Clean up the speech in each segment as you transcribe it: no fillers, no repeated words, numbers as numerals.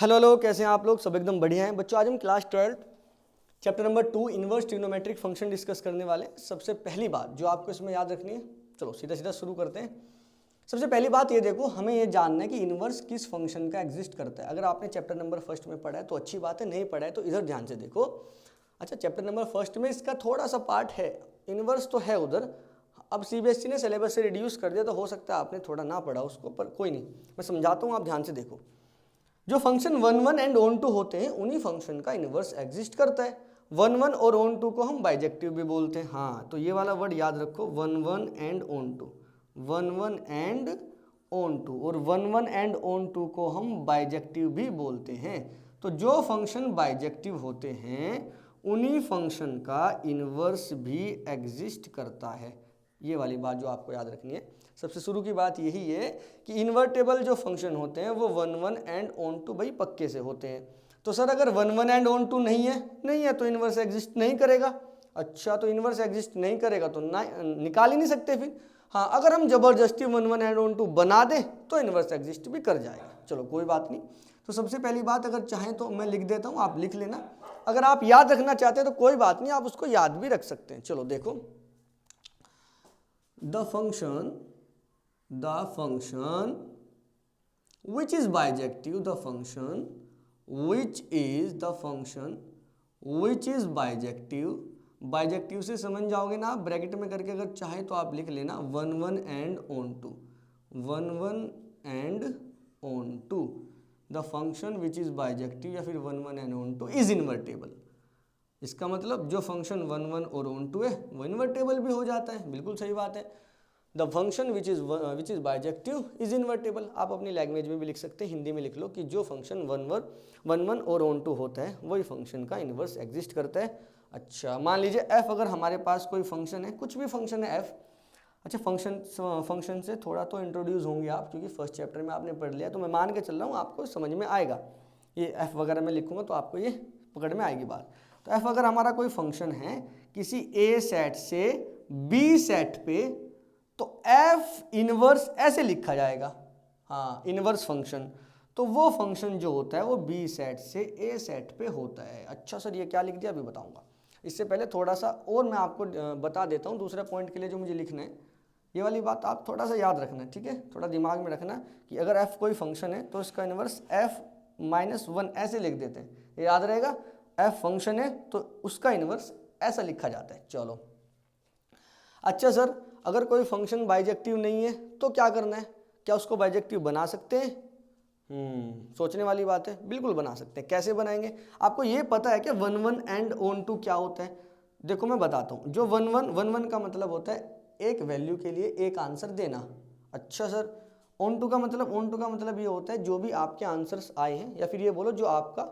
Hello hello, कैसे हैं आप लोग? सब एकदम बढ़िया हैं बच्चों। आज हम class 12 chapter number 2 inverse trigonometric function discuss करने वाले हैं। सबसे पहली बात जो आपको इसमें याद रखनी है, चलो सीधा सीधा शुरू करते हैं। सबसे पहली बात ये देखो, हमें ये जानना है कि इनवर्स किस फंक्शन का एग्जिस्ट करता है। अगर आपने चैप्टर नंबर फर्स्ट में पढ़ा है तो अच्छी बात है, नहीं पढ़ा है तो इधर ध्यान से देखो। अच्छा, चैप्टर नंबर फर्स्ट में इसका थोड़ा सा पार्ट है, इनवर्स तो है उधर। अब सीबीएसई ने सिलेबस से रिड्यूस कर दिया तो हो सकता है आपने थोड़ा ना पढ़ा उसको, पर कोई नहीं, मैं समझाता हूँ, आप ध्यान से देखो। जो फंक्शन 1 1 एंड ऑन टू होते हैं उन्हीं फंक्शन का इनवर्स एग्जिस्ट करता है। 1 1 और ऑन टू को हम बाइजेक्टिव भी बोलते हैं। हाँ, तो ये वाला वर्ड याद रखो, 1 1 and onto, 1 1 and onto, और 1 1 एंड ऑन टू को हम बाइजेक्टिव भी बोलते हैं। तो जो फंक्शन बाइजेक्टिव होते हैं उन्हीं फंक्शन का इनवर्स भी एग्जिस्ट करता है। ये वाली बात जो आपको याद रखनी है। सबसे शुरू की बात यही है कि इन्वर्टेबल जो फंक्शन होते हैं वो 1 1 एंड ऑन टू भाई पक्के से होते हैं। तो सर अगर 1 1 एंड ऑन टू नहीं है तो इन्वर्स एग्जिस्ट नहीं करेगा। अच्छा, तो इन्वर्स एग्जिस्ट नहीं करेगा तो ना निकाल ही नहीं सकते फिर। हाँ, अगर हम जबरदस्ती 1 1 एंड ऑन टू बना दें तो इन्वर्स एग्जिस्ट भी कर जाएगा। चलो कोई बात नहीं। तो सबसे पहली बात, अगर चाहें तो मैं लिख देता हूँ, आप लिख लेना। अगर आप याद रखना चाहते हैं तो कोई बात नहीं, आप उसको याद भी रख सकते हैं। चलो देखो, the function which is bijective, the function which is bijective से समझ जाओगे ना आप, ब्रैकेट में करके अगर चाहे तो आप लिख लेना 1 1 and onto, 1 1 and onto. The function which is bijective या फिर 1 1 and onto is invertible. इसका मतलब जो फंक्शन 1 1 और ऑन टू है वो इन्वर्टेबल भी हो जाता है। बिल्कुल सही बात है। The function which is bijective is invertible. आप अपनी लैंग्वेज में भी लिख सकते हैं, हिंदी में लिख लो कि जो फंक्शन 1 1 और ऑन टू होता है वही फंक्शन का इन्वर्स एग्जिस्ट करता है। अच्छा, मान लीजिए एफ, अगर हमारे पास कोई फंक्शन है, कुछ भी फंक्शन है एफ। अच्छा, फंक्शन से थोड़ा तो इंट्रोड्यूस होंगे आप, क्योंकि फर्स्ट चैप्टर में आपने पढ़ लिया, तो मैं मान के चल रहा हूँ आपको समझ में आएगा। ये एफ वगैरह में लिखूंगा तो आपको ये पकड़ में आएगी बात। तो एफ अगर हमारा कोई फंक्शन है किसी ए सेट से बी सेट पे, तो एफ इनवर्स ऐसे लिखा जाएगा। हाँ, इनवर्स फंक्शन, तो वो फंक्शन जो होता है वो बी सेट से ए सेट पे होता है। अच्छा सर, ये क्या लिख दिया अभी बताऊंगा। इससे पहले थोड़ा सा और मैं आपको बता देता हूँ दूसरे पॉइंट के लिए जो मुझे लिखना है। ये वाली बात आप थोड़ा सा याद रखना, ठीक है, थोड़ा दिमाग में रखना कि अगर एफ कोई फंक्शन है तो इसका इनवर्स एफ -1 ऐसे लिख देते हैं, ये याद रहेगा। एफ फंक्शन है तो उसका इनवर्स ऐसा लिखा जाता है। चलो अच्छा सर, अगर कोई फंक्शन बाइजेक्टिव नहीं है तो क्या करना है? क्या उसको बाइजेक्टिव बना सकते हैं? सोचने वाली बात है। बिल्कुल बना सकते हैं। कैसे बनाएंगे? आपको ये पता है कि 1 1 एंड ऑन टू क्या होता है? देखो मैं बताता हूँ। जो 1 1 का मतलब होता है एक वैल्यू के लिए एक आंसर देना। अच्छा सर, ऑन टू का मतलब ये होता है जो भी आपके आंसर्स आए हैं, या फिर ये बोलो जो आपका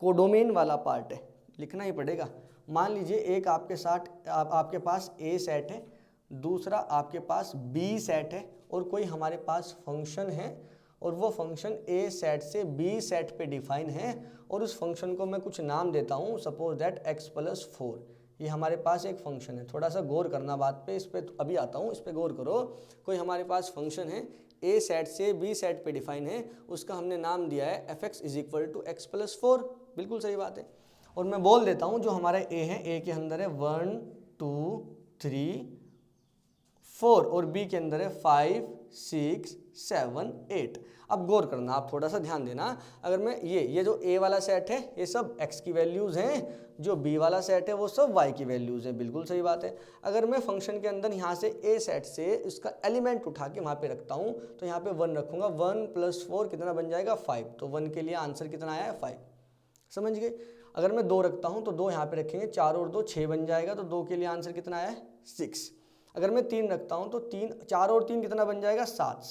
कोडोमेन वाला पार्ट है, लिखना ही पड़ेगा। मान लीजिए एक आपके पास ए सेट है, दूसरा आपके पास बी सेट है, और कोई हमारे पास फंक्शन है और वो फंक्शन ए सेट से बी सेट पे डिफाइन है, और उस फंक्शन को मैं कुछ नाम देता हूँ, सपोज दैट x+4। ये हमारे पास एक फंक्शन है। थोड़ा सा गौर करना बात पे, इस पे अभी आता हूँ, इस पे गौर करो। कोई हमारे पास फंक्शन है, ए सेट से बी सेट पे डिफाइन है, उसका हमने नाम दिया है fx = x+4। बिल्कुल सही बात है। और मैं बोल देता हूँ जो हमारा ए है, ए के अंदर है 1 2 3 4, और बी के अंदर है 5 6 7 8। अब गौर करना, आप थोड़ा सा ध्यान देना। अगर मैं ये जो ए वाला सेट है ये सब x की वैल्यूज़ हैं, जो बी वाला सेट है वो सब y की वैल्यूज़ हैं। बिल्कुल सही बात है। अगर मैं फंक्शन के अंदर यहाँ से ए सेट से इसका एलिमेंट उठा के वहाँ पे रखता हूँ, तो यहाँ पे 1 रखूँगा, 1 + 4 कितना बन जाएगा? 5। तो 1 के लिए आंसर कितना आया है? 5। समझ गए? अगर मैं 2 रखता हूँ तो 2 यहाँ पे रखेंगे, 4 और 2 6 बन जाएगा, तो 2 के लिए आंसर कितना आया है? 6। अगर मैं 3 रखता हूँ तो 4 और 3 कितना बन जाएगा? 7।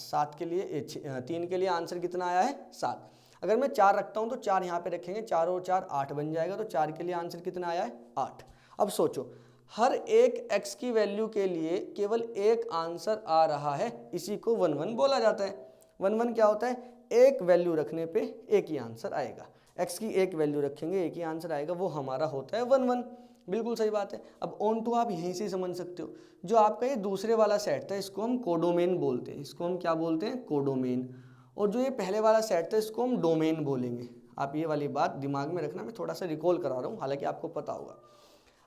3 के लिए आंसर कितना आया है? 7। अगर मैं 4 रखता हूँ तो 4 यहाँ पे रखेंगे, 4 और 4 8 बन जाएगा, तो 4 के लिए आंसर कितना आया है? 8। अब सोचो, हर एक x की वैल्यू के लिए केवल एक आंसर आ रहा है, इसी को 1 1 बोला जाता है। 1 1 क्या होता है? एक वैल्यू रखने पे एक ही आंसर आएगा। x की एक वैल्यू रखेंगे, एक ही आंसर आएगा, वो हमारा होता है 1 1। बिल्कुल सही बात है। अब ऑन टू आप यहीं से ही समझ सकते हो। जो आपका ये दूसरे वाला सेट था इसको हम कोडोमेन बोलते हैं। इसको हम क्या बोलते हैं? कोडोमेन। और जो ये पहले वाला सेट था इसको हम डोमेन बोलेंगे। आप ये वाली बात दिमाग में रखना, मैं थोड़ा सा रिकॉल करा रहा हूँ, हालांकि आपको पता होगा।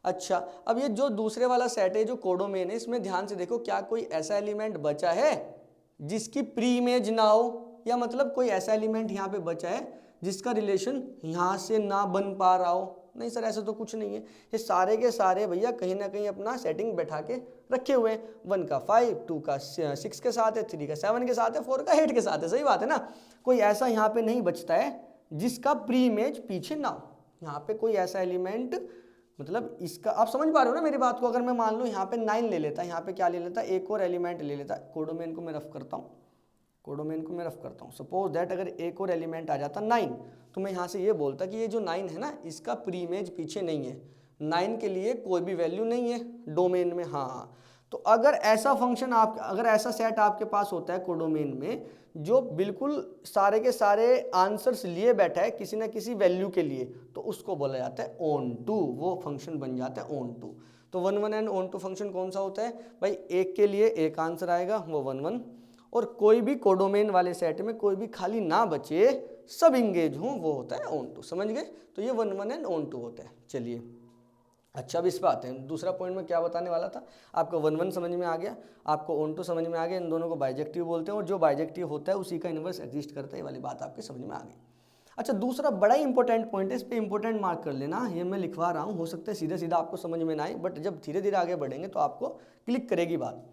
अच्छा, अब ये जो दूसरे वाला सेट है जो कोडोमेन है, इसमें ध्यान से देखो, क्या कोई ऐसा एलिमेंट बचा है जिसकी प्री इमेज ना हो, या मतलब कोई ऐसा एलिमेंट यहाँ पे बचा है जिसका रिलेशन यहाँ से ना बन पा रहा हो? नहीं सर, ऐसा तो कुछ नहीं है। ये सारे के सारे भैया कहीं ना कहीं अपना सेटिंग बैठा के रखे हुए हैं। 1 का 5, 2 का 6 के साथ है, 3 का 7 के साथ है, 4 का 8 के साथ है। सही बात है ना? कोई ऐसा यहाँ पे नहीं बचता है जिसका प्री इमेज पीछे ना हो। यहाँ पे कोई ऐसा एलिमेंट, मतलब इसका आप समझ पा रहे हो ना मेरी बात को? अगर मैं मान लूँ यहाँ पे 9 ले लेता, यहाँ पे क्या ले लेता, एक और एलिमेंट ले लेता, कोडोमेन को मैं रफ करता हूँ, सपोज दैट अगर एक और एलिमेंट आ जाता 9, तो मैं यहाँ से ये बोलता कि ये जो 9 है ना, इसका प्री इमेज पीछे नहीं है, 9 के लिए कोई भी वैल्यू नहीं है डोमेन में। हाँ, तो अगर ऐसा फंक्शन अगर ऐसा सेट आपके पास होता है कोडोमेन में जो बिल्कुल सारे के सारे आंसर्स लिए बैठा है किसी ना किसी वैल्यू के लिए, तो उसको बोला जाता है ऑन टू, वो फंक्शन बन जाता है ऑन टू। तो 1 1 एंड ऑन टू फंक्शन कौन सा होता है भाई? एक के लिए एक आंसर आएगा, वो 1 1, और कोई भी कोडोमेन वाले सेट में कोई भी खाली ना बचे, सब इंगेज हों, वो होता है ऑन टू। समझ गए? तो ये 1 1 एंड ऑन टू होता है। चलिए, अच्छा अब इस पर आते हैं। दूसरा पॉइंट में क्या बताने वाला था, आपको 1 1 समझ में आ गया, आपको ऑन टू समझ में आ गया, इन दोनों को बाइजेक्टिव बोलते हैं, और जो बाइजेक्टिव होता है उसी का इनवर्स एग्जिस्ट करता है, ये वाली बात आपकी समझ में आ गई। अच्छा, दूसरा बड़ा इंपॉर्टेंट पॉइंट है, इस पर इंपॉर्टेंट मार्क कर लेना, ये मैं लिखवा रहा हूँ, हो सकता है सीधा सीधा आपको समझ में ना आए, बट जब धीरे धीरे आगे बढ़ेंगे तो आपको क्लिक करेगी बात।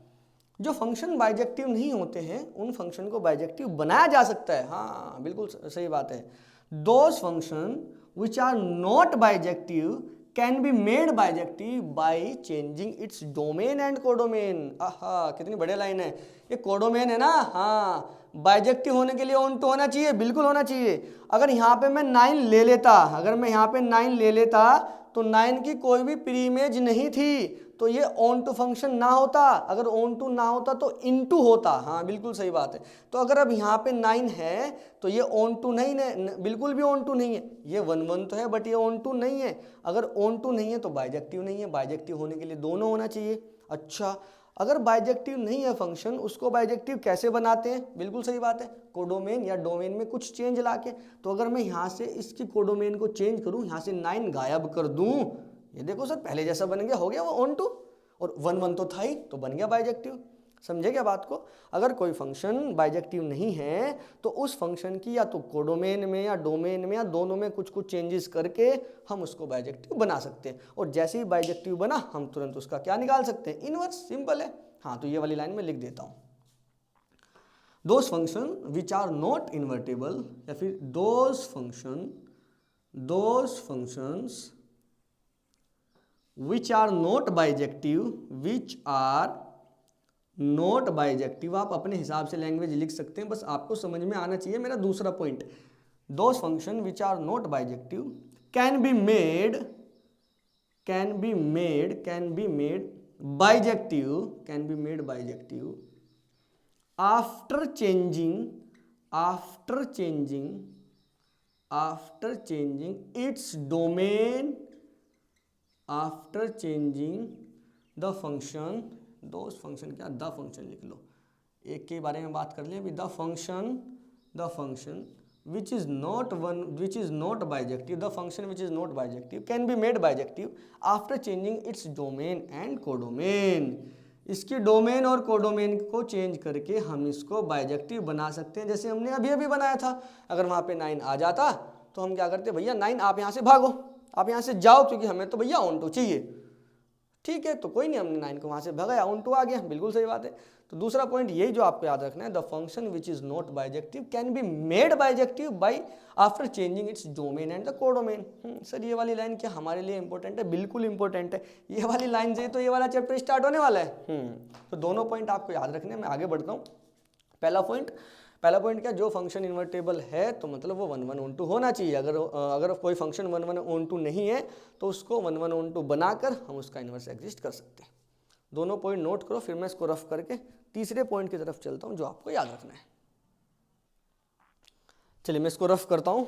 जो फंक्शन बाइजेक्टिव नहीं होते हैं उन फंक्शन को बाइजेक्टिव बनाया जा सकता है। हाँ बिल्कुल सही बात है। Those function which are not bijective can be made bijective by changing its domain and codomain. आहा, कितनी बढ़िया लाइन है। ये कोडोमेन है ना, हाँ, बाइजेक्टिव होने के लिए ऑन टू होना चाहिए, बिल्कुल होना चाहिए। अगर यहाँ पे मैं 9 ले लेता, अगर मैं यहाँ पे 9 ले लेता तो 9 की कोई भी प्री इमेज नहीं थी, तो ये ऑन टू फंक्शन ना होता। अगर ऑन टू ना होता तो इनटू होता। हाँ बिल्कुल सही बात है। तो अगर अब यहाँ पे 9 है तो ये ऑन टू नहीं है, बिल्कुल भी ऑन टू नहीं है। ये 1 1 तो है बट ये ऑन टू नहीं है। अगर ऑन टू नहीं है तो बाइजेक्टिव नहीं है। बाइजेक्टिव होने के लिए दोनों होना चाहिए। अच्छा, अगर बाइजेक्टिव नहीं है फंक्शन, उसको बाइजेक्टिव कैसे बनाते हैं? बिल्कुल सही बात है, कोडोमेन या डोमेन में कुछ चेंज लाके। तो अगर मैं यहाँ से इसकी कोडोमेन को चेंज करूँ, यहाँ से 9 गायब कर दूँ, ये देखो सर पहले जैसा बन गया, हो गया वो ऑन टू, और 1 1 तो था ही, तो बन गया बाइजेक्टिव। समझे क्या बात को? अगर कोई फंक्शन बाइजेक्टिव नहीं है तो उस फंक्शन की या तो कोडोमेन में या डोमेन में या दोनों में कुछ कुछ चेंजेस करके हम उसको बाइजेक्टिव बना सकते हैं, और जैसे ही बाइजेक्टिव बना हम तुरंत उसका क्या निकाल सकते हैं? इनवर्स। सिंपल है। हाँ, तो ये वाली लाइन में लिख देता हूँ, those function which are not invertible, या फिर those functions which are not bijective, आप अपने हिसाब से लैंग्वेज लिख सकते हैं, बस आपको समझ में आना चाहिए मेरा दूसरा point. Those function which are not bijective can be made bijective after changing its domain, after changing the function. Those function क्या, द फंक्शन लिख लो, एक के बारे में बात कर लें अभी। The function which is not bijective, the function which is not bijective can be made bijective after changing its domain and codomain. इसकी डोमेन और कोडोमेन को चेंज करके हम इसको बाइजेक्टिव बना सकते हैं, जैसे हमने अभी अभी बनाया था। अगर वहाँ पे 9 आ जाता तो हम क्या करते, भैया 9 आप यहाँ से भागो, आप यहाँ से जाओ, क्योंकि हमें तो भैया ऑन टू चाहिए। ठीक है, तो कोई नहीं, हमने 9 को वहाँ से भगाया, ऑन टू आ गया। बिल्कुल सही बात है। तो दूसरा पॉइंट यही जो आपको याद रखना है, the function which is not bijective can be made bijective by after changing its domain and the codomain. Sir ये वाली लाइन क्या हमारे लिए इंपॉर्टेंट है? बिल्कुल इंपॉर्टेंट है। ये वाली लाइन से तो ये वाला चैप्टर स्टार्ट होने वाला है। तो दोनों पॉइंट आपको याद रखने हैं। मैं आगे बढ़ता हूँ। पहला पॉइंट क्या, जो फंक्शन इन्वर्टेबल है तो मतलब वो 1 1 ऑन टू होना चाहिए। अगर कोई फंक्शन 1 1 ऑन टू नहीं है तो उसको 1 1 ऑन टू बनाकर हम उसका इन्वर्स एग्जिस्ट कर सकते हैं। दोनों पॉइंट नोट करो, फिर मैं इसको रफ करके तीसरे पॉइंट की तरफ चलता हूं जो आपको याद रखना है। चलिए मैं इसको रफ करता हूं,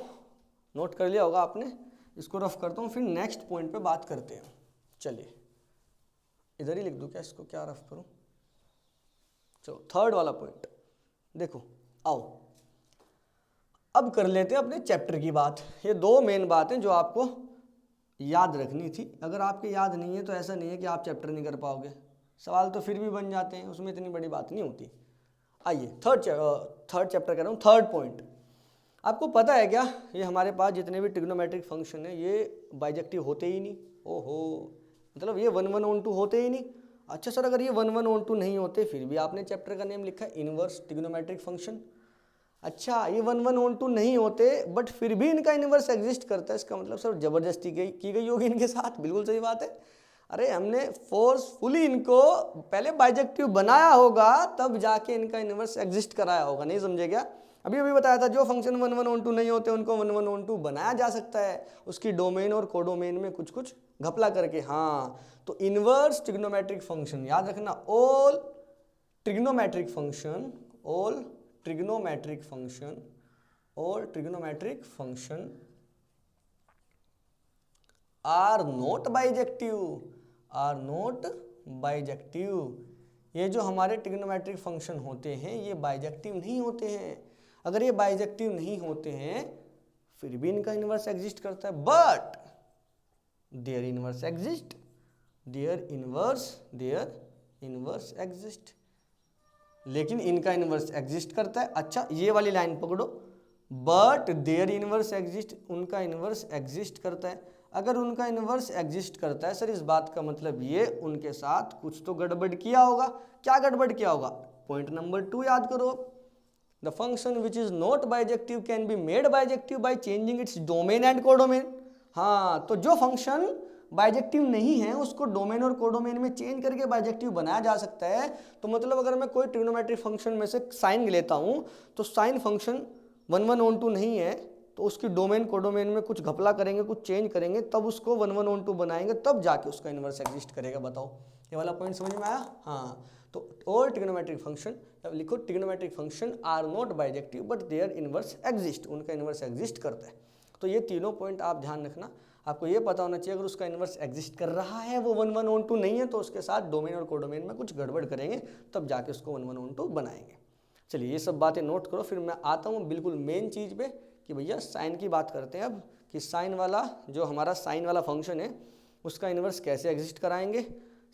नोट कर लिया होगा आपने, इसको रफ करता हूं, फिर नेक्स्ट पॉइंट पे बात करते हैं। चलिए इधर ही लिख दूं क्या इसको, क्या रफ करूं? चलो थर्ड वाला पॉइंट देखो, आओ अब कर लेते हैं अपने चैप्टर की बात। ये दो मेन बातें जो आपको याद रखनी थी। अगर आपके याद नहीं है तो ऐसा नहीं है कि आप चैप्टर नहीं कर पाओगे, सवाल तो फिर भी बन जाते हैं, उसमें इतनी बड़ी बात नहीं होती। आइए थर्ड चैप्टर कह रहा हूँ, थर्ड पॉइंट। आपको पता है क्या, ये हमारे पास जितने भी ट्रिग्नोमेट्रिक फंक्शन है ये बाइजेक्टिव होते ही नहीं। ओहो, मतलब ये 1 1 on 2 होते ही नहीं। अच्छा सर, अगर ये 1 1 on 2 नहीं होते, फिर भी आपने चैप्टर का नेम लिखा है इनवर्स ट्रिग्नोमेट्रिक फंक्शन। अच्छा, ये 1 1 on 2 नहीं होते बट फिर भी इनका इनवर्स एग्जिस्ट करता है, इसका मतलब सर जबरदस्ती की गई होगी इनके साथ। बिल्कुल सही बात है। अरे हमने फोर्सफुली इनको पहले बाइजेक्टिव बनाया होगा, तब जाके इनका इनवर्स एग्जिस्ट कराया होगा। नहीं समझे क्या? अभी बताया था, जो फंक्शन 1 1 on 2 नहीं होते उनको 1 1 on 2 बनाया जा सकता है, उसकी डोमेन और कोडोमेन में कुछ कुछ घपला करके। हाँ, तो इनवर्स ट्रिग्नोमेट्रिक फंक्शन याद रखना, all trigonometric function, all trigonometric function, all trigonometric function are not bijective, are not bijective. ये जो हमारे ट्रिग्नोमेट्रिक फंक्शन होते हैं ये बाइजेक्टिव नहीं होते हैं। अगर ये बाइजेक्टिव नहीं होते हैं फिर भी इनका इनवर्स एग्जिस्ट करता है, but their inverse exist, their inverse exist, लेकिन इनका इनवर्स एग्जिस्ट करता है। अच्छा, ये वाली लाइन पकड़ो, बट देयर इनवर्स एग्जिस्ट, उनका इनवर्स एग्जिस्ट करता है। अगर उनका इनवर्स एग्जिस्ट करता है सर, इस बात का मतलब ये उनके साथ कुछ तो गड़बड़ किया होगा। क्या गड़बड़ किया होगा? पॉइंट नंबर 2 याद करो, the function which is not bijective can be made bijective by changing its domain and codomain. हाँ, तो जो फंक्शन बाइजेक्टिव नहीं है उसको डोमेन और कोडोमेन में चेंज करके बाइजेक्टिव बनाया जा सकता है। तो मतलब अगर मैं कोई ट्रिग्नोमेट्रिक फंक्शन में से साइन लेता हूँ, तो साइन फंक्शन 1 1 on 2 नहीं है, तो उसकी डोमेन कोडोमेन में कुछ घपला करेंगे, कुछ चेंज करेंगे, तब उसको 1 1 on 2 बनाएंगे, तब जाके उसका इनवर्स एग्जिस्ट करेगा। बताओ, ये वाला पॉइंट समझ में आया? हाँ, तो ऑल ट्रिग्नोमेट्रिक फंक्शन, लिखो trigonometric function are not bijective but their inverse exist, उनका इनवर्स एग्जिस्ट करता है। तो ये तीनों पॉइंट आप ध्यान रखना। आपको ये पता होना चाहिए, अगर उसका इनवर्स एग्जिस्ट कर रहा है, वो 1 1 on 2 नहीं है, तो उसके साथ डोमेन और कोडोमेन में कुछ गड़बड़ करेंगे, तब जाके उसको 1 1 on 2 बनाएंगे। चलिए, ये सब बातें नोट करो, फिर मैं आता हूँ बिल्कुल मेन चीज़ पे कि भैया साइन की बात करते हैं अब, कि साइन वाला जो हमारा साइन वाला फंक्शन है उसका इनवर्स कैसे एग्जिस्ट कराएंगे,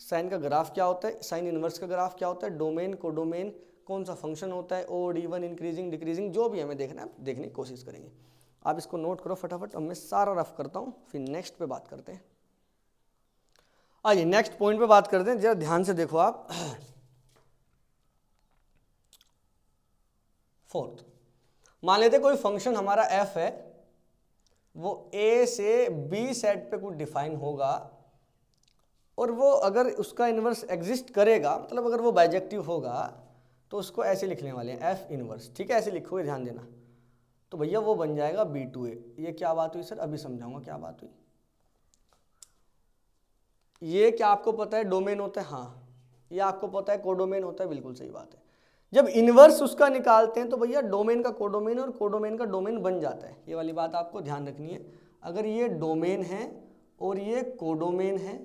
साइन का ग्राफ क्या होता है, साइन इनवर्स का ग्राफ क्या होता है, डोमेन कोडोमेन कौन सा फंक्शन होता है, ओड इवन इंक्रीजिंग डिक्रीजिंग, जो भी हमें देखना है देखने की कोशिश करेंगे। आप इसको नोट करो फटाफट, अब मैं सारा रफ करता हूँ, फिर नेक्स्ट पे बात करते हैं। आइए नेक्स्ट पॉइंट पे बात करते हैं, जरा ध्यान से देखो आप। फोर्थ, मान लेते कोई फंक्शन हमारा f है, वो a से b सेट पे कुछ डिफाइन होगा, और वो अगर उसका इनवर्स एग्जिस्ट करेगा, मतलब अगर वो बाइजेक्टिव होगा, तो उसको ऐसे लिखने वाले हैं f इनवर्स। ठीक है, ऐसे लिखोगे, ध्यान देना। तो भैया वो बन जाएगा b2a। ये क्या बात हुई सर? अभी समझाऊंगा क्या बात हुई। ये क्या आपको पता है डोमेन होता है? हाँ, ये आपको पता है कोडोमेन होता है, बिल्कुल सही बात है। जब इनवर्स उसका निकालते हैं तो भैया डोमेन का कोडोमेन और कोडोमेन का डोमेन बन जाता है। ये वाली बात आपको ध्यान रखनी है। अगर ये डोमेन है और ये कोडोमेन है,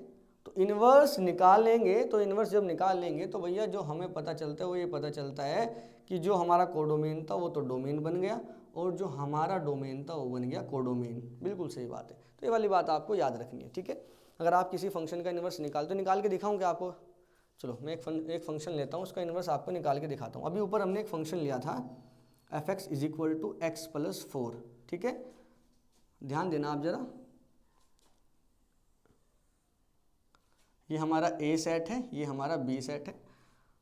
तो इनवर्स निकालेंगे, तो इनवर्स जब निकाल लेंगे तो भैया जो हमें पता चलता है वो ये पता चलता है कि जो हमारा कोडोमेन था वो तो डोमेन बन गया, और जो हमारा डोमेन था वो बन गया कोडोमेन। बिल्कुल सही बात है। तो ये वाली बात आपको याद रखनी है। ठीक है, अगर आप किसी फंक्शन का इनवर्स निकाल के दिखाऊं क्या आपको? चलो, मैं एक फंक्शन लेता हूँ, उसका इनवर्स आपको निकाल के दिखाता हूँ। अभी ऊपर हमने एक फंक्शन लिया था f(x) = x + 4। ठीक है, ध्यान देना आप जरा। ये हमारा a सेट है, ये हमारा b सेट है,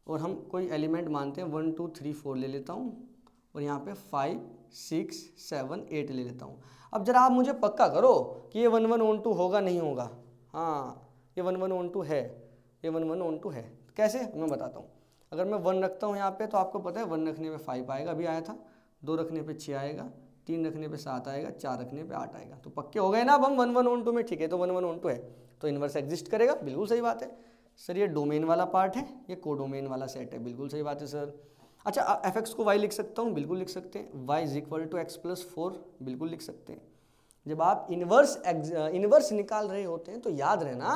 और हम कोई एलिमेंट मानते हैं 1 2 3 4 ले लेता हूँ, और यहाँ पे 5 6 7 8 ले लेता हूँ। अब जरा आप मुझे पक्का करो कि ये 1 1 on 2 होगा नहीं होगा? हाँ, ये 1 1 on 2 है, ये 1 1 on 2 है। कैसे? मैं बताता हूँ। अगर मैं 1 रखता हूँ यहाँ पे, तो आपको पता है 1 रखने पे 5 आएगा, अभी आया था। 2 रखने पे 6 आएगा, 3 रखने पे 7 आएगा, 4 रखने पे 8 आएगा। तो पक्के हो गए ना अब हम 1 1 on 2 में। ठीक है, तो 1 1 on 2 है, तो इनवर्स एग्जिस्ट करेगा। बिल्कुल सही बात है सर। ये डोमेन वाला पार्ट है, ये कोडोमेन वाला सेट है। बिल्कुल सही बात है सर। अच्छा, f(x) को y लिख सकता हूँ? बिल्कुल लिख सकते हैं। y = x + 4 बिल्कुल लिख सकते हैं। जब आप इनवर्स निकाल रहे होते हैं तो याद रहना,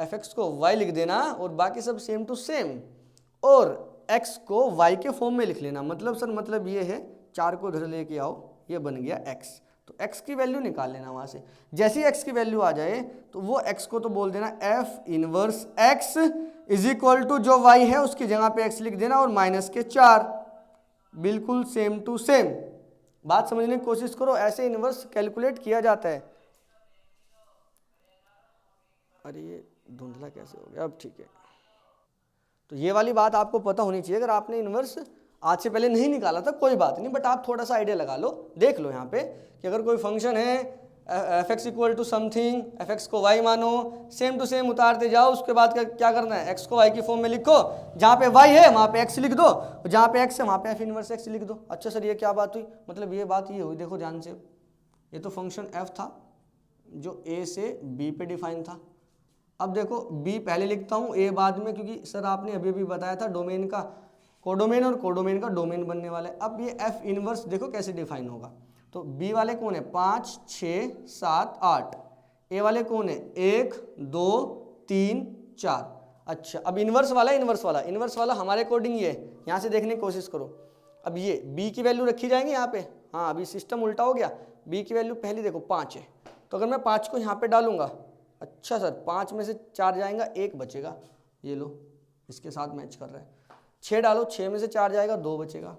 f(x) को y लिख देना और बाकी सब सेम टू सेम, और x को y के फॉर्म में लिख लेना। मतलब सर, मतलब ये है, 4 को इधर लेके आओ, ये बन गया x। तो x की वैल्यू निकाल लेना वहाँ से। जैसी x की वैल्यू आ जाए तो वो x को तो बोल देना f inverse x is equal to जो y है उसकी जगह पे x लिख देना और माइनस के 4। बिल्कुल सेम टू सेम। बात समझने की कोशिश करो, ऐसे इनवर्स कैलकुलेट किया जाता है। अरे ये धुंधला कैसे हो गया, अब ठीक है। तो ये वाली बात आपको पता होनी चाहिए। अगर आपने इनवर्स आज से पहले नहीं निकाला था कोई बात नहीं, बट आप थोड़ा सा आइडिया लगा लो, देख लो यहाँ पे कि अगर कोई फंक्शन है F X equal to something, F X को वाई मानो, सेम टू सेम उतारते जाओ, उसके बाद क्या करना है, एक्स को वाई की फॉर्म में लिखो, जहाँ पे वाई है वहाँ पे एक्स लिख दो, और जहाँ पे एक्स है वहाँ पे एफ इनवर्स एक्स लिख दो। अच्छा सर ये क्या बात हुई, मतलब ये बात ये हुई, देखो ध्यान से, ये तो फंक्शन एफ था जो ए से बी पे डिफाइन था। अब देखो बी पहले लिखता हूँ, ए बाद में, क्योंकि सर आपने अभी अभी बताया था डोमेन का कोडोमेन और कोडोमेन का डोमेन बनने वाला है। अब ये एफ इनवर्स देखो कैसे डिफाइन होगा। तो बी वाले कौन है, 5 6 7 8, ए वाले कौन है 1 2 3 4। अच्छा अब इनवर्स वाला हमारे अकॉर्डिंग ये है, यहाँ से देखने की कोशिश करो। अब ये बी की वैल्यू रखी जाएंगी यहाँ पे, हाँ अभी सिस्टम उल्टा हो गया। बी की वैल्यू पहली देखो 5 है, तो अगर मैं 5 को यहाँ पे डालूंगा, अच्छा सर 5 में से 4 जाएगा, 1 बचेगा, ये लो इसके साथ मैच कर रहा है। 6 डालो, 6 में से 4 जाएगा, 2 बचेगा।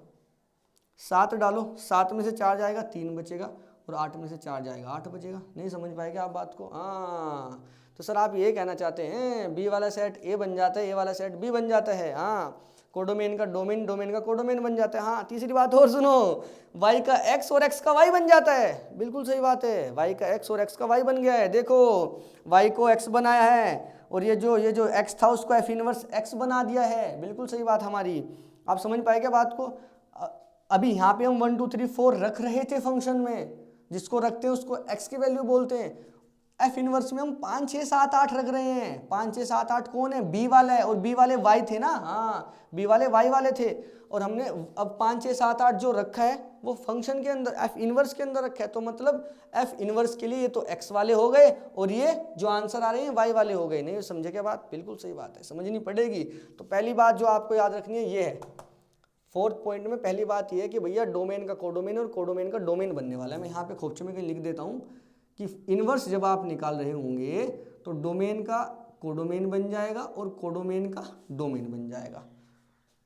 7 डालो, 7 में से 4 जाएगा, 3 बचेगा, और 8 में से 4 जाएगा, 8 बचेगा। नहीं समझ पाएगा आप बात को? हाँ तो सर आप ये कहना चाहते हैं बी वाला सेट ए बन जाता है, ए वाला सेट बी बन जाता है, हाँ कोडोमेन का डोमेन, डोमेन का कोडोमेन बन जाता है। हाँ तीसरी बात और सुनो, y का x और x का y बन जाता है। बिल्कुल सही बात है, y का x और x का y बन गया है। देखो y को x बनाया है, और ये जो x था उसको f इनवर्स x बना दिया है। बिल्कुल सही बात हमारी, आप समझ पाए क्या बात को? अभी यहाँ पे हम 1 2 3 4 रख रहे थे फंक्शन में, जिसको रखते हैं उसको x की वैल्यू बोलते हैं। एफ इनवर्स में हम 5 6 7 8 रख रहे हैं। 5 6 7 8 कौन है, बी वाला है, और बी वाले वाई थे ना, हाँ बी वाले वाई वाले थे, और हमने अब 5 6 7 8 जो रखा है वो फंक्शन के अंदर एफ इनवर्स के अंदर रखा है। तो मतलब एफ इनवर्स के लिए ये तो एक्स वाले हो गए, और ये जो आंसर आ रहे हैं वाई वाले हो गए। नहीं समझे क्या बात? बिल्कुल सही बात है, समझनी पड़ेगी। तो पहली बात जो आपको याद रखनी है ये है, 4th पॉइंट में पहली बात ये है कि भैया डोमेन का कोडोमेन और कोडोमेन का डोमेन बनने वाला है। मैं यहाँ पे खोपचे में कहीं लिख देता हूँ कि इनवर्स जब आप निकाल रहे होंगे तो डोमेन का कोडोमेन बन जाएगा और कोडोमेन का डोमेन बन जाएगा।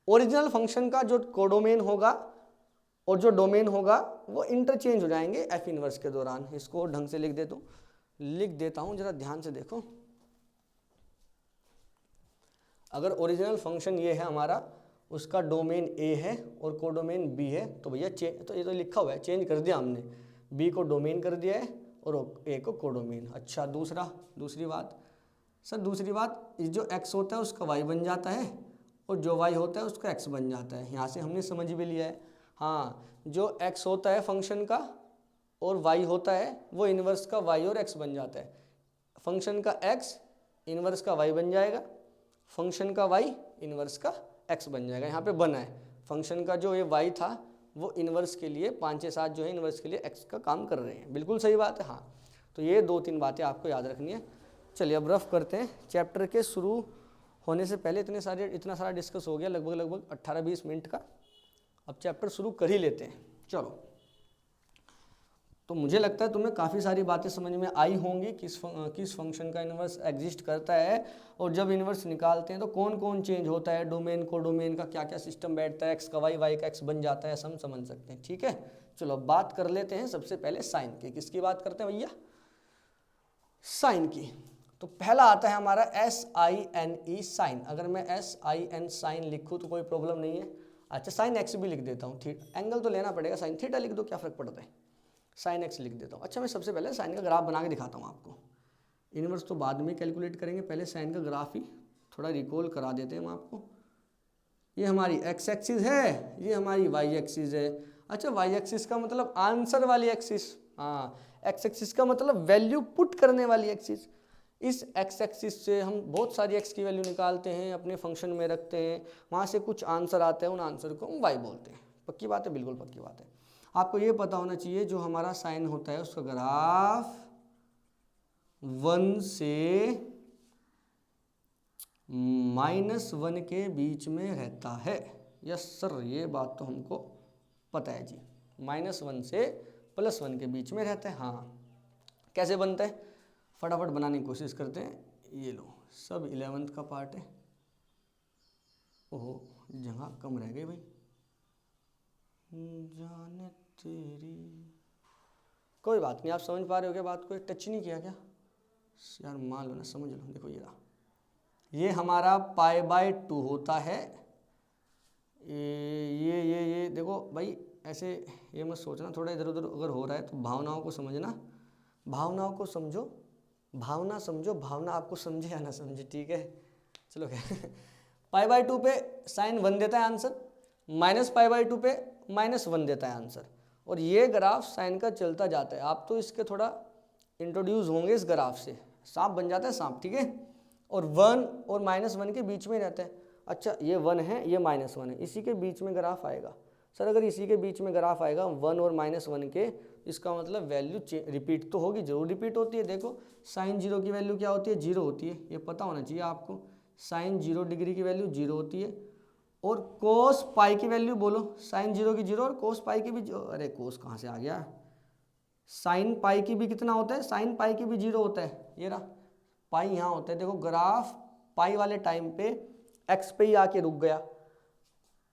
ओरिजिनल फंक्शन का जो कोडोमेन होगा और जो डोमेन होगा वो इंटरचेंज हो जाएंगे एफ इनवर्स के दौरान। इसको ढंग से लिख देता हूँ, जरा ध्यान से देखो। अगर ओरिजिनल फंक्शन ये है हमारा, उसका डोमेन ए है और कोडोमेन बी है, तो भैया तो ये तो लिखा हुआ है, चेंज कर दिया हमने, बी को डोमेन कर दिया है और ए को कोडोमेन। अच्छा दूसरी बात सर, दूसरी बात जो x होता है उसका y बन जाता है, और जो y होता है उसका x बन जाता है। यहाँ से हमने समझ भी लिया है। हाँ जो x होता है फंक्शन का और y होता है वो इन्वर्स का y और x बन जाता है। फंक्शन का x इन्वर्स का y बन जाएगा, फंक्शन का y इन्वर्स का x बन जाएगा। यहाँ पे बना है फंक्शन का जो ये y था वो इन्वर्स के लिए 5 6 7 जो है इन्वर्स के लिए x का काम कर रहे हैं। बिल्कुल सही बात है। हाँ तो ये 2-3 बातें आपको याद रखनी है। चलिए अब रफ करते हैं। चैप्टर के शुरू होने से पहले इतना सारा डिस्कस हो गया, लगभग 18-20 मिनट का। अब चैप्टर शुरू कर ही लेते हैं। चलो, तो मुझे लगता है तुम्हें काफ़ी सारी बातें समझ में आई होंगी, किस फंक्शन का इन्वर्स एग्जिस्ट करता है, और जब इन्वर्स निकालते हैं तो कौन कौन चेंज होता है, डोमेन कोडोमेन का क्या क्या सिस्टम बैठता है, एक्स का वाई का एक्स बन जाता है, हम समझ सकते हैं। ठीक है, चलो अब बात कर लेते हैं सबसे पहले साइन की। किसकी बात करते हैं भैया? साइन की। तो पहला आता है हमारा SINE साइन। अगर मैं SIN साइन लिखूँ तो कोई प्रॉब्लम नहीं है। अच्छा साइन एक्स भी लिख देता हूँ, एंगल तो लेना पड़ेगा, साइन थीटा लिख दो, क्या फ़र्क पड़ता है, साइन एक्स लिख देता हूँ। अच्छा मैं सबसे पहले साइन का ग्राफ बना के दिखाता हूँ आपको। इनवर्स तो बाद में कैलकुलेट करेंगे, पहले साइन का ग्राफ ही थोड़ा रिकॉल करा देते हैं हम आपको। ये हमारी एक्स एक्सिस है, ये हमारी वाई एक्सिस है। अच्छा वाई एक्सिस का मतलब आंसर वाली एक्सिस, हाँ एक्स एक्सिस का मतलब वैल्यू पुट करने वाली एक्सिस। इस एक्स एक्सिस से हम बहुत सारी एक्स की वैल्यू निकालते हैं, अपने फंक्शन में रखते हैं, वहाँ से कुछ आंसर आते हैं, उन आंसर को हम वाई बोलते हैं। पक्की बात है, बिल्कुल पक्की बात है। आपको ये पता होना चाहिए जो हमारा साइन होता है उसका ग्राफ 1 से -1 के बीच में रहता है। यस सर, ये बात तो हमको पता है जी। -1 से +1 के बीच में रहता है। हाँ, कैसे बनता है, फटाफट बनाने की कोशिश करते हैं। ये लो, सब 11th का पार्ट है। ओहो, जगह कम रह गई भाई। जाने तेरी, कोई बात नहीं, आप समझ पा रहे हो क्या बात को, टच नहीं किया क्या यार, मान लो ना, समझ लो। देखो ये रहा, ये हमारा π/2 होता है। ये देखो भाई, ऐसे ये मत सोचना, थोड़ा इधर उधर अगर हो रहा है तो भावनाओं को समझना, भावनाओं को समझो, भावना समझो, भावना आपको समझे या ना समझे, ठीक है। चलो क्या π/2 पे साइन 1 देता है आंसर, -π/2 पे -1 देता है आंसर। और ये ग्राफ साइन का चलता जाता है। आप तो इसके थोड़ा इंट्रोड्यूस होंगे इस ग्राफ से, सांप बन जाता है सांप, ठीक है। और 1 और -1 के बीच में रहता है। अच्छा, ये 1 है, ये -1 है, इसी के बीच में ग्राफ आएगा। सर अगर इसी के बीच में ग्राफ आएगा 1 और -1 के, इसका मतलब वैल्यू रिपीट तो होगी, जरूर रिपीट होती है। देखो साइन 0 की वैल्यू क्या होती है, 0 होती है, ये पता होना चाहिए आपको। साइन 0 डिग्री की वैल्यू 0 होती है। और कोस पाई की वैल्यू बोलो, साइन 0 की 0 और कोस पाई की भी अरे कोस कहाँ से आ गया, साइन पाई की भी कितना होता है, साइन पाई की भी 0 होता है। ये रहा पाई यहाँ होता है। देखो ग्राफ पाई वाले टाइम पे एक्स पे ही आके रुक गया,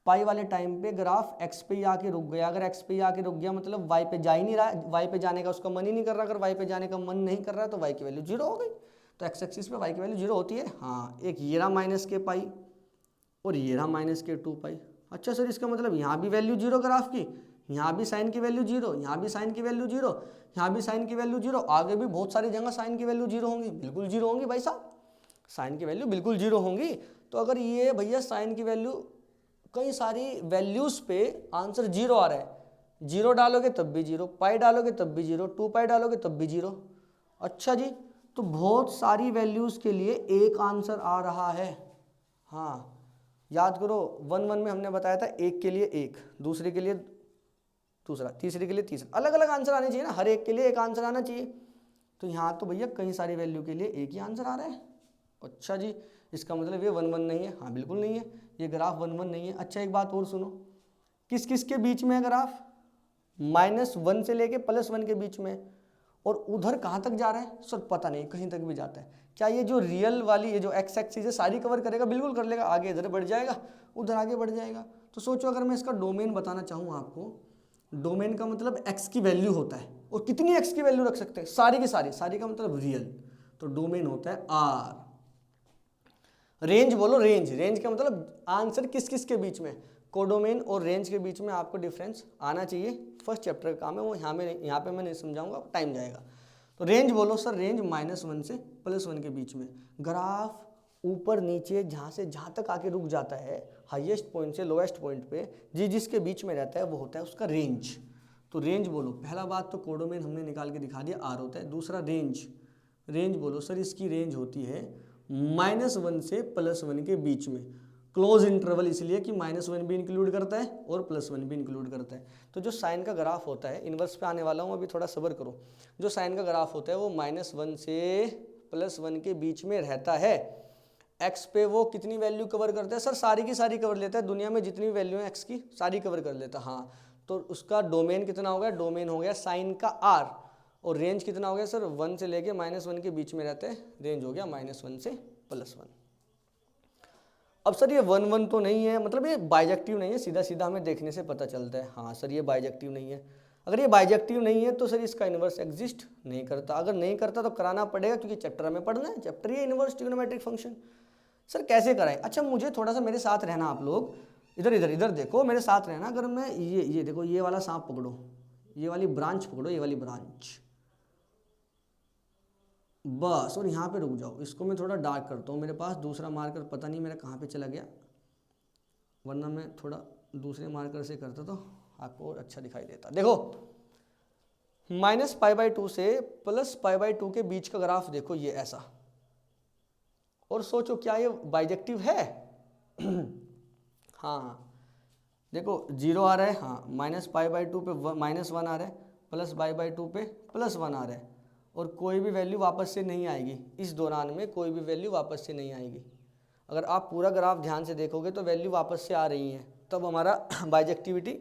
पाई वाले टाइम पे ग्राफ एक्स पे ही आके रुक गया। अगर एक्स पे ही आके रुक गया मतलब वाई पे जा ही नहीं रहा, वाई पे जाने का उसका मन ही नहीं कर रहा। अगर वाई पे जाने का मन नहीं कर रहा है तो वाई की वैल्यू 0 हो गई। तो एक्स एक्सिस पे वाई की वैल्यू 0 होती है। हाँ, एक ये रहा -k पाई और ये रहा -k 2 पाई। अच्छा सर, इसका मतलब यहाँ भी वैल्यू 0 ग्राफ की, यहाँ भी साइन की वैल्यू 0, यहाँ भी साइन की वैल्यू 0, यहाँ भी साइन की वैल्यू 0, आगे भी बहुत सारी जगह साइन की वैल्यू 0 होंगी। बिल्कुल 0 होंगी भाई साहब, साइन की वैल्यू बिल्कुल 0 होंगी। तो अगर ये भैया साइन की वैल्यू कई सारी वैल्यूज पे आंसर 0 आ रहा है, 0 डालोगे तब भी 0, पाई डालोगे तब भी 0, 2 पाई डालोगे तब भी 0। अच्छा जी, तो बहुत सारी वैल्यूज के लिए एक आंसर आ रहा है। हाँ याद करो, 1 1 में हमने बताया था एक के लिए एक, दूसरे के लिए दूसरा, तीसरे के लिए तीसरा, अलग अलग आंसर आने चाहिए ना, हर एक के लिए एक आंसर आना चाहिए। तो यहाँ तो भैया कई सारी वैल्यू के लिए एक ही आंसर आ रहा है। अच्छा जी, इसका मतलब ये 1 1 नहीं है। हाँ बिल्कुल नहीं है, ये ग्राफ 1 1 नहीं है। अच्छा एक बात और सुनो, किस किस के बीच में है ग्राफ, -1 से लेके +1 के बीच में। और उधर कहाँ तक जा रहा है सर, पता नहीं, कहीं तक भी जाता है। क्या ये जो रियल वाली, ये जो एक्स एक्सिस है सारी कवर करेगा, बिल्कुल कर लेगा। आगे इधर बढ़ जाएगा, उधर आगे बढ़ जाएगा। तो सोचो अगर मैं इसका डोमेन बताना चाहूँ आपको, डोमेन का मतलब एक्स की वैल्यू होता है, और कितनी एक्स की वैल्यू रख सकते हैं, सारी की सारी, सारी का मतलब रियल। तो डोमेन होता है आर। रेंज बोलो, रेंज, रेंज का मतलब आंसर किस किस के बीच में, कोडोमेन और रेंज के बीच में आपको डिफरेंस आना चाहिए। फर्स्ट चैप्टर का काम है वो, यहाँ पे मैं नहीं समझाऊंगा, टाइम जाएगा। तो रेंज बोलो सर, रेंज -1 से +1 के बीच में। ग्राफ ऊपर नीचे जहाँ से जहाँ तक आके रुक जाता है, हाईएस्ट पॉइंट से लोएस्ट पॉइंट पे जिसके बीच में रहता है वो होता है उसका रेंज। तो रेंज बोलो, पहला बात तो कोडोमेन हमने निकाल के दिखा दिया, आर होता है। दूसरा रेंज, रेंज बोलो सर, इसकी रेंज होती है -1 से +1 के बीच में। क्लोज इंटरवल इसलिए कि -1 भी इंक्लूड करता है और +1 भी इंक्लूड करता है। तो जो साइन का ग्राफ होता है, इन्वर्स पे आने वाला हूँ, अभी थोड़ा सब्र करो। जो साइन का ग्राफ होता है वो -1 से +1 के बीच में रहता है। एक्स पे वो कितनी वैल्यू कवर करता है सर, सारी की सारी कवर लेता है, दुनिया में जितनी वैल्यू है एक्स की सारी कवर कर लेता है। हाँ, तो उसका डोमेन कितना हो गया, डोमेन हो गया साइन का आर। और रेंज कितना हो गया सर, 1 से लेके -1 के बीच में रहते हैं, रेंज हो गया -1 से +1। अब सर ये 1 1 तो नहीं है, मतलब ये बाइजेक्टिव नहीं है, सीधा सीधा हमें देखने से पता चलता है। हाँ सर ये बाइजेक्टिव नहीं है। अगर ये बाइजेक्टिव नहीं है तो सर इसका इन्वर्स एग्जिस्ट नहीं करता। अगर नहीं करता तो कराना पड़ेगा, क्योंकि चैप्टर हमें पढ़ना है, चैप्टर ये इन्वर्स ट्रिग्नोमेट्रिक फंक्शन। सर कैसे कराएं, अच्छा मुझे थोड़ा सा मेरे साथ रहना, आप लोग इधर इधर इधर देखो, मेरे साथ रहना। अगर मैं ये देखो, ये वाला सांप पकड़ो, ये वाली ब्रांच पकड़ो, ये वाली ब्रांच बस, और यहाँ पे रुक जाओ। इसको मैं थोड़ा डार्क करता हूँ, मेरे पास दूसरा मार्कर पता नहीं मेरा कहाँ पे चला गया, वरना मैं थोड़ा दूसरे मार्कर से करता तो आपको और अच्छा दिखाई देता। देखो -π/2 से +π/2 के बीच का ग्राफ देखो, ये ऐसा। और सोचो क्या ये बाइजेक्टिव है? हाँ देखो 0 आ रहा है, हाँ -π/2 पे -1 आ रहा है, +π/2 पे +1 आ रहा है, और कोई भी वैल्यू वापस से नहीं आएगी इस दौरान में, कोई भी वैल्यू वापस से नहीं आएगी। अगर आप पूरा ग्राफ ध्यान से देखोगे तो वैल्यू वापस से आ रही हैं, तब हमारा बाइजेक्टिविटी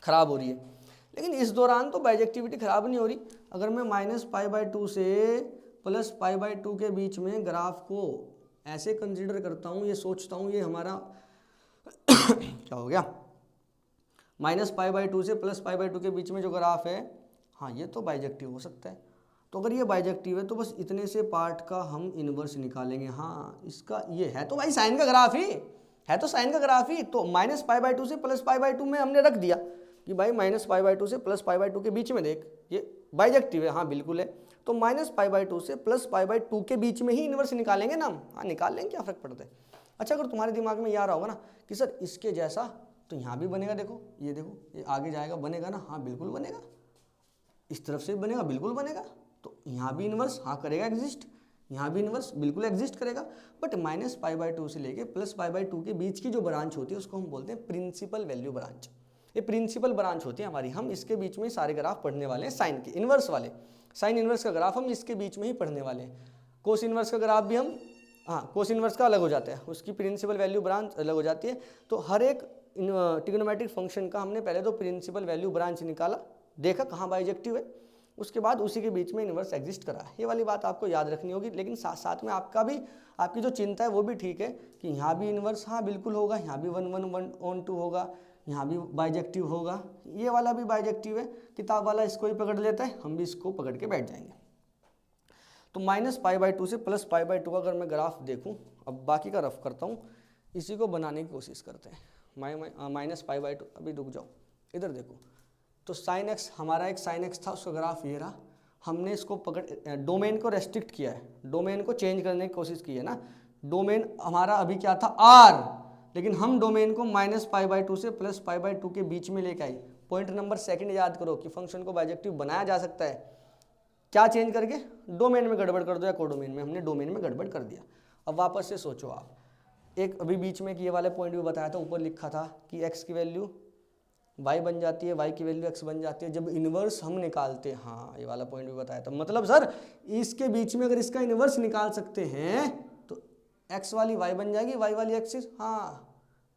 खराब हो रही है। लेकिन इस दौरान तो बाइजेक्टिविटी खराब नहीं हो रही। अगर मैं -π/2 से +π/2 के बीच में ग्राफ को ऐसे कंसिडर करता हूँ, ये सोचता हूँ ये हमारा क्या हो गया, -π/2 से +π/2 के बीच में जो ग्राफ है, हाँ ये तो बाइजेक्टिव हो सकता है। तो अगर ये बाइजेक्टिव है तो बस इतने से पार्ट का हम इन्वर्स निकालेंगे। हाँ इसका ये है तो भाई साइन का ग्राफ ही है, तो साइन का ग्राफ ही, तो -π/2 से +π/2 में हमने रख दिया कि भाई -π/2 से +π/2 के बीच में देख ये बाइजेक्टिव है। हाँ बिल्कुल है, तो -π/2 से +π/2 के बीच में ही इन्वर्स निकालेंगे ना हम। हाँ निकाल लेंगे, क्या फर्क पड़ता है। अच्छा अगर तुम्हारे दिमाग में ये आ रहा होगा ना कि सर इसके जैसा तो यहाँ भी बनेगा, देखो ये आगे जाएगा बनेगा ना, हाँ बिल्कुल बनेगा, इस तरफ से भी बनेगा, बिल्कुल बनेगा, तो यहाँ भी इन्वर्स हाँ करेगा एग्जिस्ट, यहाँ भी इन्वर्स बिल्कुल एग्जिस्ट करेगा। बट -π/2 से लेके +π/2 के बीच की जो ब्रांच होती है उसको हम बोलते हैं प्रिंसिपल वैल्यू ब्रांच। ये प्रिंसिपल ब्रांच होती है हमारी, हम इसके बीच में सारे ग्राफ पढ़ने वाले हैं साइन के इन्वर्स वाले। साइन इन्वर्स का ग्राफ हम इसके बीच में ही पढ़ने वाले हैं। कोस इन्वर्स का ग्राफ भी हम, हाँ कोस इन्वर्स का अलग हो जाता है, उसकी प्रिंसिपल वैल्यू ब्रांच अलग हो जाती है। तो हर एक ट्रिग्नोमेट्रिक फंक्शन का हमने पहले तो प्रिंसिपल वैल्यू ब्रांच निकाला, देखा कहाँ बाइजेक्टिव है, उसके बाद उसी के बीच में इन्वर्स एग्जिस्ट करा। ये वाली बात आपको याद रखनी होगी। लेकिन साथ साथ में आपकी जो चिंता है वो भी ठीक है कि यहाँ भी इन्वर्स हाँ बिल्कुल होगा, यहाँ भी 1/1/2 होगा, यहाँ भी बाइजेक्टिव होगा, ये वाला भी बाइजेक्टिव है। किताब वाला इसको ही पकड़ लेता है, हम भी इसको पकड़ के बैठ जाएंगे। तो -π/2 से +π/2 का अगर मैं ग्राफ देखूं, अब बाकी का रफ करता हूं, इसी को बनाने की कोशिश करते हैं। -π/2, अभी रुक जाओ, इधर देखो। तो sin x, हमारा एक sin x था, उसका ग्राफ ये रहा। हमने इसको डोमेन को रेस्ट्रिक्ट किया है, डोमेन को चेंज करने की कोशिश की है ना। डोमेन हमारा अभी क्या था r, लेकिन हम डोमेन को -π/2 से +π/2 के बीच में लेके आई। पॉइंट नंबर सेकंड याद करो कि फंक्शन को बाइजेक्टिव बनाया जा सकता है, क्या चेंज करके, डोमेन में गड़बड़ कर दो या कोडोमेन में। हमने डोमेन में गड़बड़ कर दिया। अब वापस से सोचो आप, एक अभी बीच में कि ये वाले पॉइंट भी बताया था, ऊपर लिखा था कि x की वैल्यू y बन जाती है, y की वैल्यू x बन जाती है जब इन्वर्स हम निकालते हैं। हाँ ये वाला पॉइंट भी बताया था। मतलब सर इसके बीच में अगर इसका इन्वर्स निकाल सकते हैं तो x वाली y बन जाएगी, y वाली एक्सिस, हाँ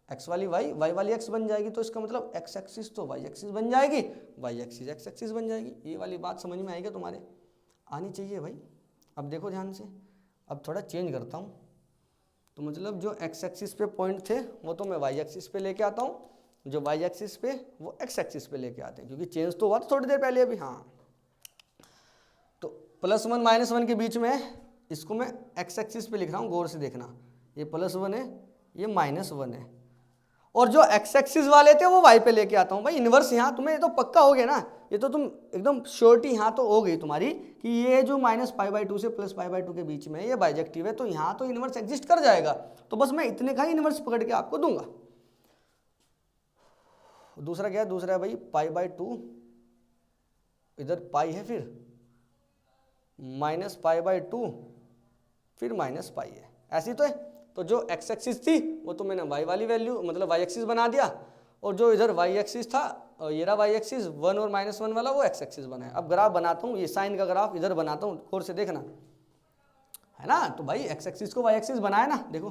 x वाली y वाली x बन जाएगी, तो इसका मतलब x एक्सिस तो y एक्सिस बन जाएगी, y एक्सिस x एक्सिस बन जाएगी। ये वाली बात समझ में आएगी तुम्हारे, आनी चाहिए भाई। अब देखो ध्यान से, अब थोड़ा चेंज करता हूँ। तो मतलब जो x एक्सिस पे पॉइंट थे वो तो मैं y एक्सिस पे लेके आता हूँ, जो y एक्सिस पे वो x एक्सिस पे लेके आते हैं, क्योंकि चेंज तो हुआ था थोड़ी देर पहले अभी। हाँ तो +1 -1 के बीच में इसको मैं x एक्सिस पे लिख रहा हूँ, गौर से देखना, ये +1 है, ये -1 है, और जो x एक्सिस वाले थे वो y पे लेके आता हूँ। भाई इन्वर्स यहाँ तुम्हें ये तो पक्का हो गया ना, ये तो तुम एकदम श्योरिटी यहाँ तो हो गई तुम्हारी कि ये जो -π/2 से +π/2 के बीच में ये बाइजेक्टिव है, तो यहाँ तो इन्वर्स एग्जिस्ट कर जाएगा। तो बस मैं इतने का ही इन्वर्स पकड़ के आपको दूंगा। दूसरा क्या है, दूसरा है भाई π/2, इधर पाई है, फिर -π/2, फिर -π है, ऐसी तो है। तो जो x एक्सिस थी वो तो मैंने y वाली वैल्यू मतलब y एक्सिस बना दिया, और जो इधर y एक्सिस था और ये रहा y एक्सिस 1 और -1 वाला, वो x एक्सिस बनाया। अब ग्राफ बनाता हूँ, ये साइन का ग्राफ इधर बनाता हूँ, गौर से देखना है ना। तो भाई x एक्सिस को y एक्सिस बनाया ना, देखो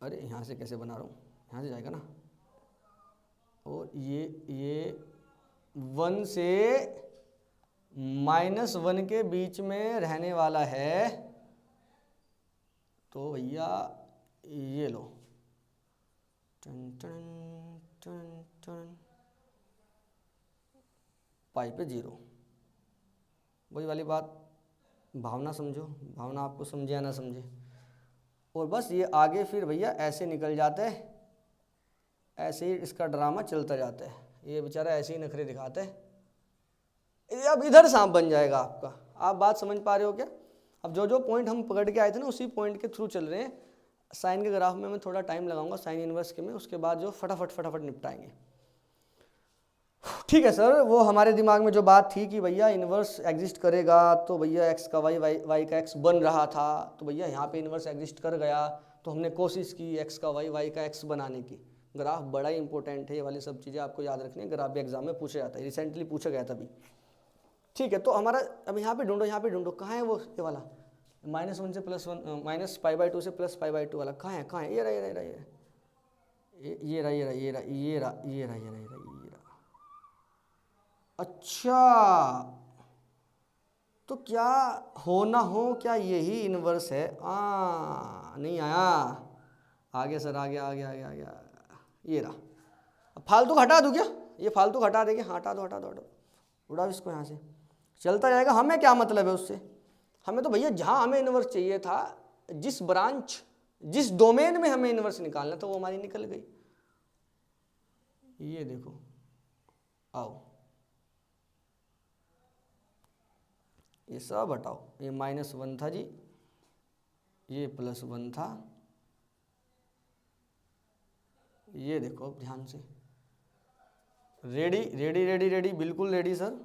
अरे यहाँ से कैसे बना रहा हूँ, यहाँ से जाएगा ना, और ये 1 से -1 के बीच में रहने वाला है, तो भैया ये लो, पाई पे 0, वही वाली बात, भावना समझो, भावना आपको समझे या ना समझे। और बस ये आगे फिर भैया ऐसे निकल जाता है, ऐसे ही इसका ड्रामा चलता जाता है, ये बेचारा ऐसे ही नखरे दिखाता है। अब इधर सांप बन जाएगा आपका। आप बात समझ पा रहे हो क्या? अब जो जो पॉइंट हम पकड़ के आए थे ना उसी पॉइंट के थ्रू चल रहे हैं। साइन के ग्राफ में मैं थोड़ा टाइम लगाऊंगा, साइन इनवर्स के में, उसके बाद जो फटाफट निपटाएंगे। ठीक है सर, वो हमारे दिमाग में जो बात थी कि भैया इन्वर्स एग्जिस्ट करेगा तो भैया x का y का x बन रहा था, तो भैया यहाँ पे इन्वर्स एग्जिस्ट कर गया, तो हमने कोशिश की x का y का x बनाने की। ग्राफ बड़ा ही इंपॉर्टेंट है, ये वाली सब चीज़ें आपको याद रखनी है, ग्राफ भी एग्जाम में पूछा जाता है, रिसेंटली पूछा गया था अभी। ठीक है, तो हमारा अब यहाँ पे ढूंढो, कहाँ है वो ये वाला -1 से +1 -π/2 से +π/2 वाला, कहाँ है? ये रहा, ये रहा ये रहा ये रहा ये रहा ये रहा ये रहा ये रहा ये रहा। अच्छा, तो क्या हो ना हो, क्या यही इन्वर्स है? नहीं आया, आगे सर, आगे आगे आगे आगे, ये रहा। अब फालतू का हटा दूँ क्या? ये फालतू का हटा देंगे, हाँ हटा दो हटा दो हटा दो, उड़ाओ इसको यहाँ से, चलता जाएगा। हमें क्या मतलब है उससे? हमें तो भैया जहाँ हमें इन्वर्स चाहिए था, जिस ब्रांच जिस डोमेन में हमें इन्वर्स निकालना था वो हमारी निकल गई। ये देखो, आओ ये सब हटाओ, ये -1 था जी, ये +1 था, ये देखो अब ध्यान से, रेडी रेडी रेडी रेडी, बिल्कुल रेडी सर,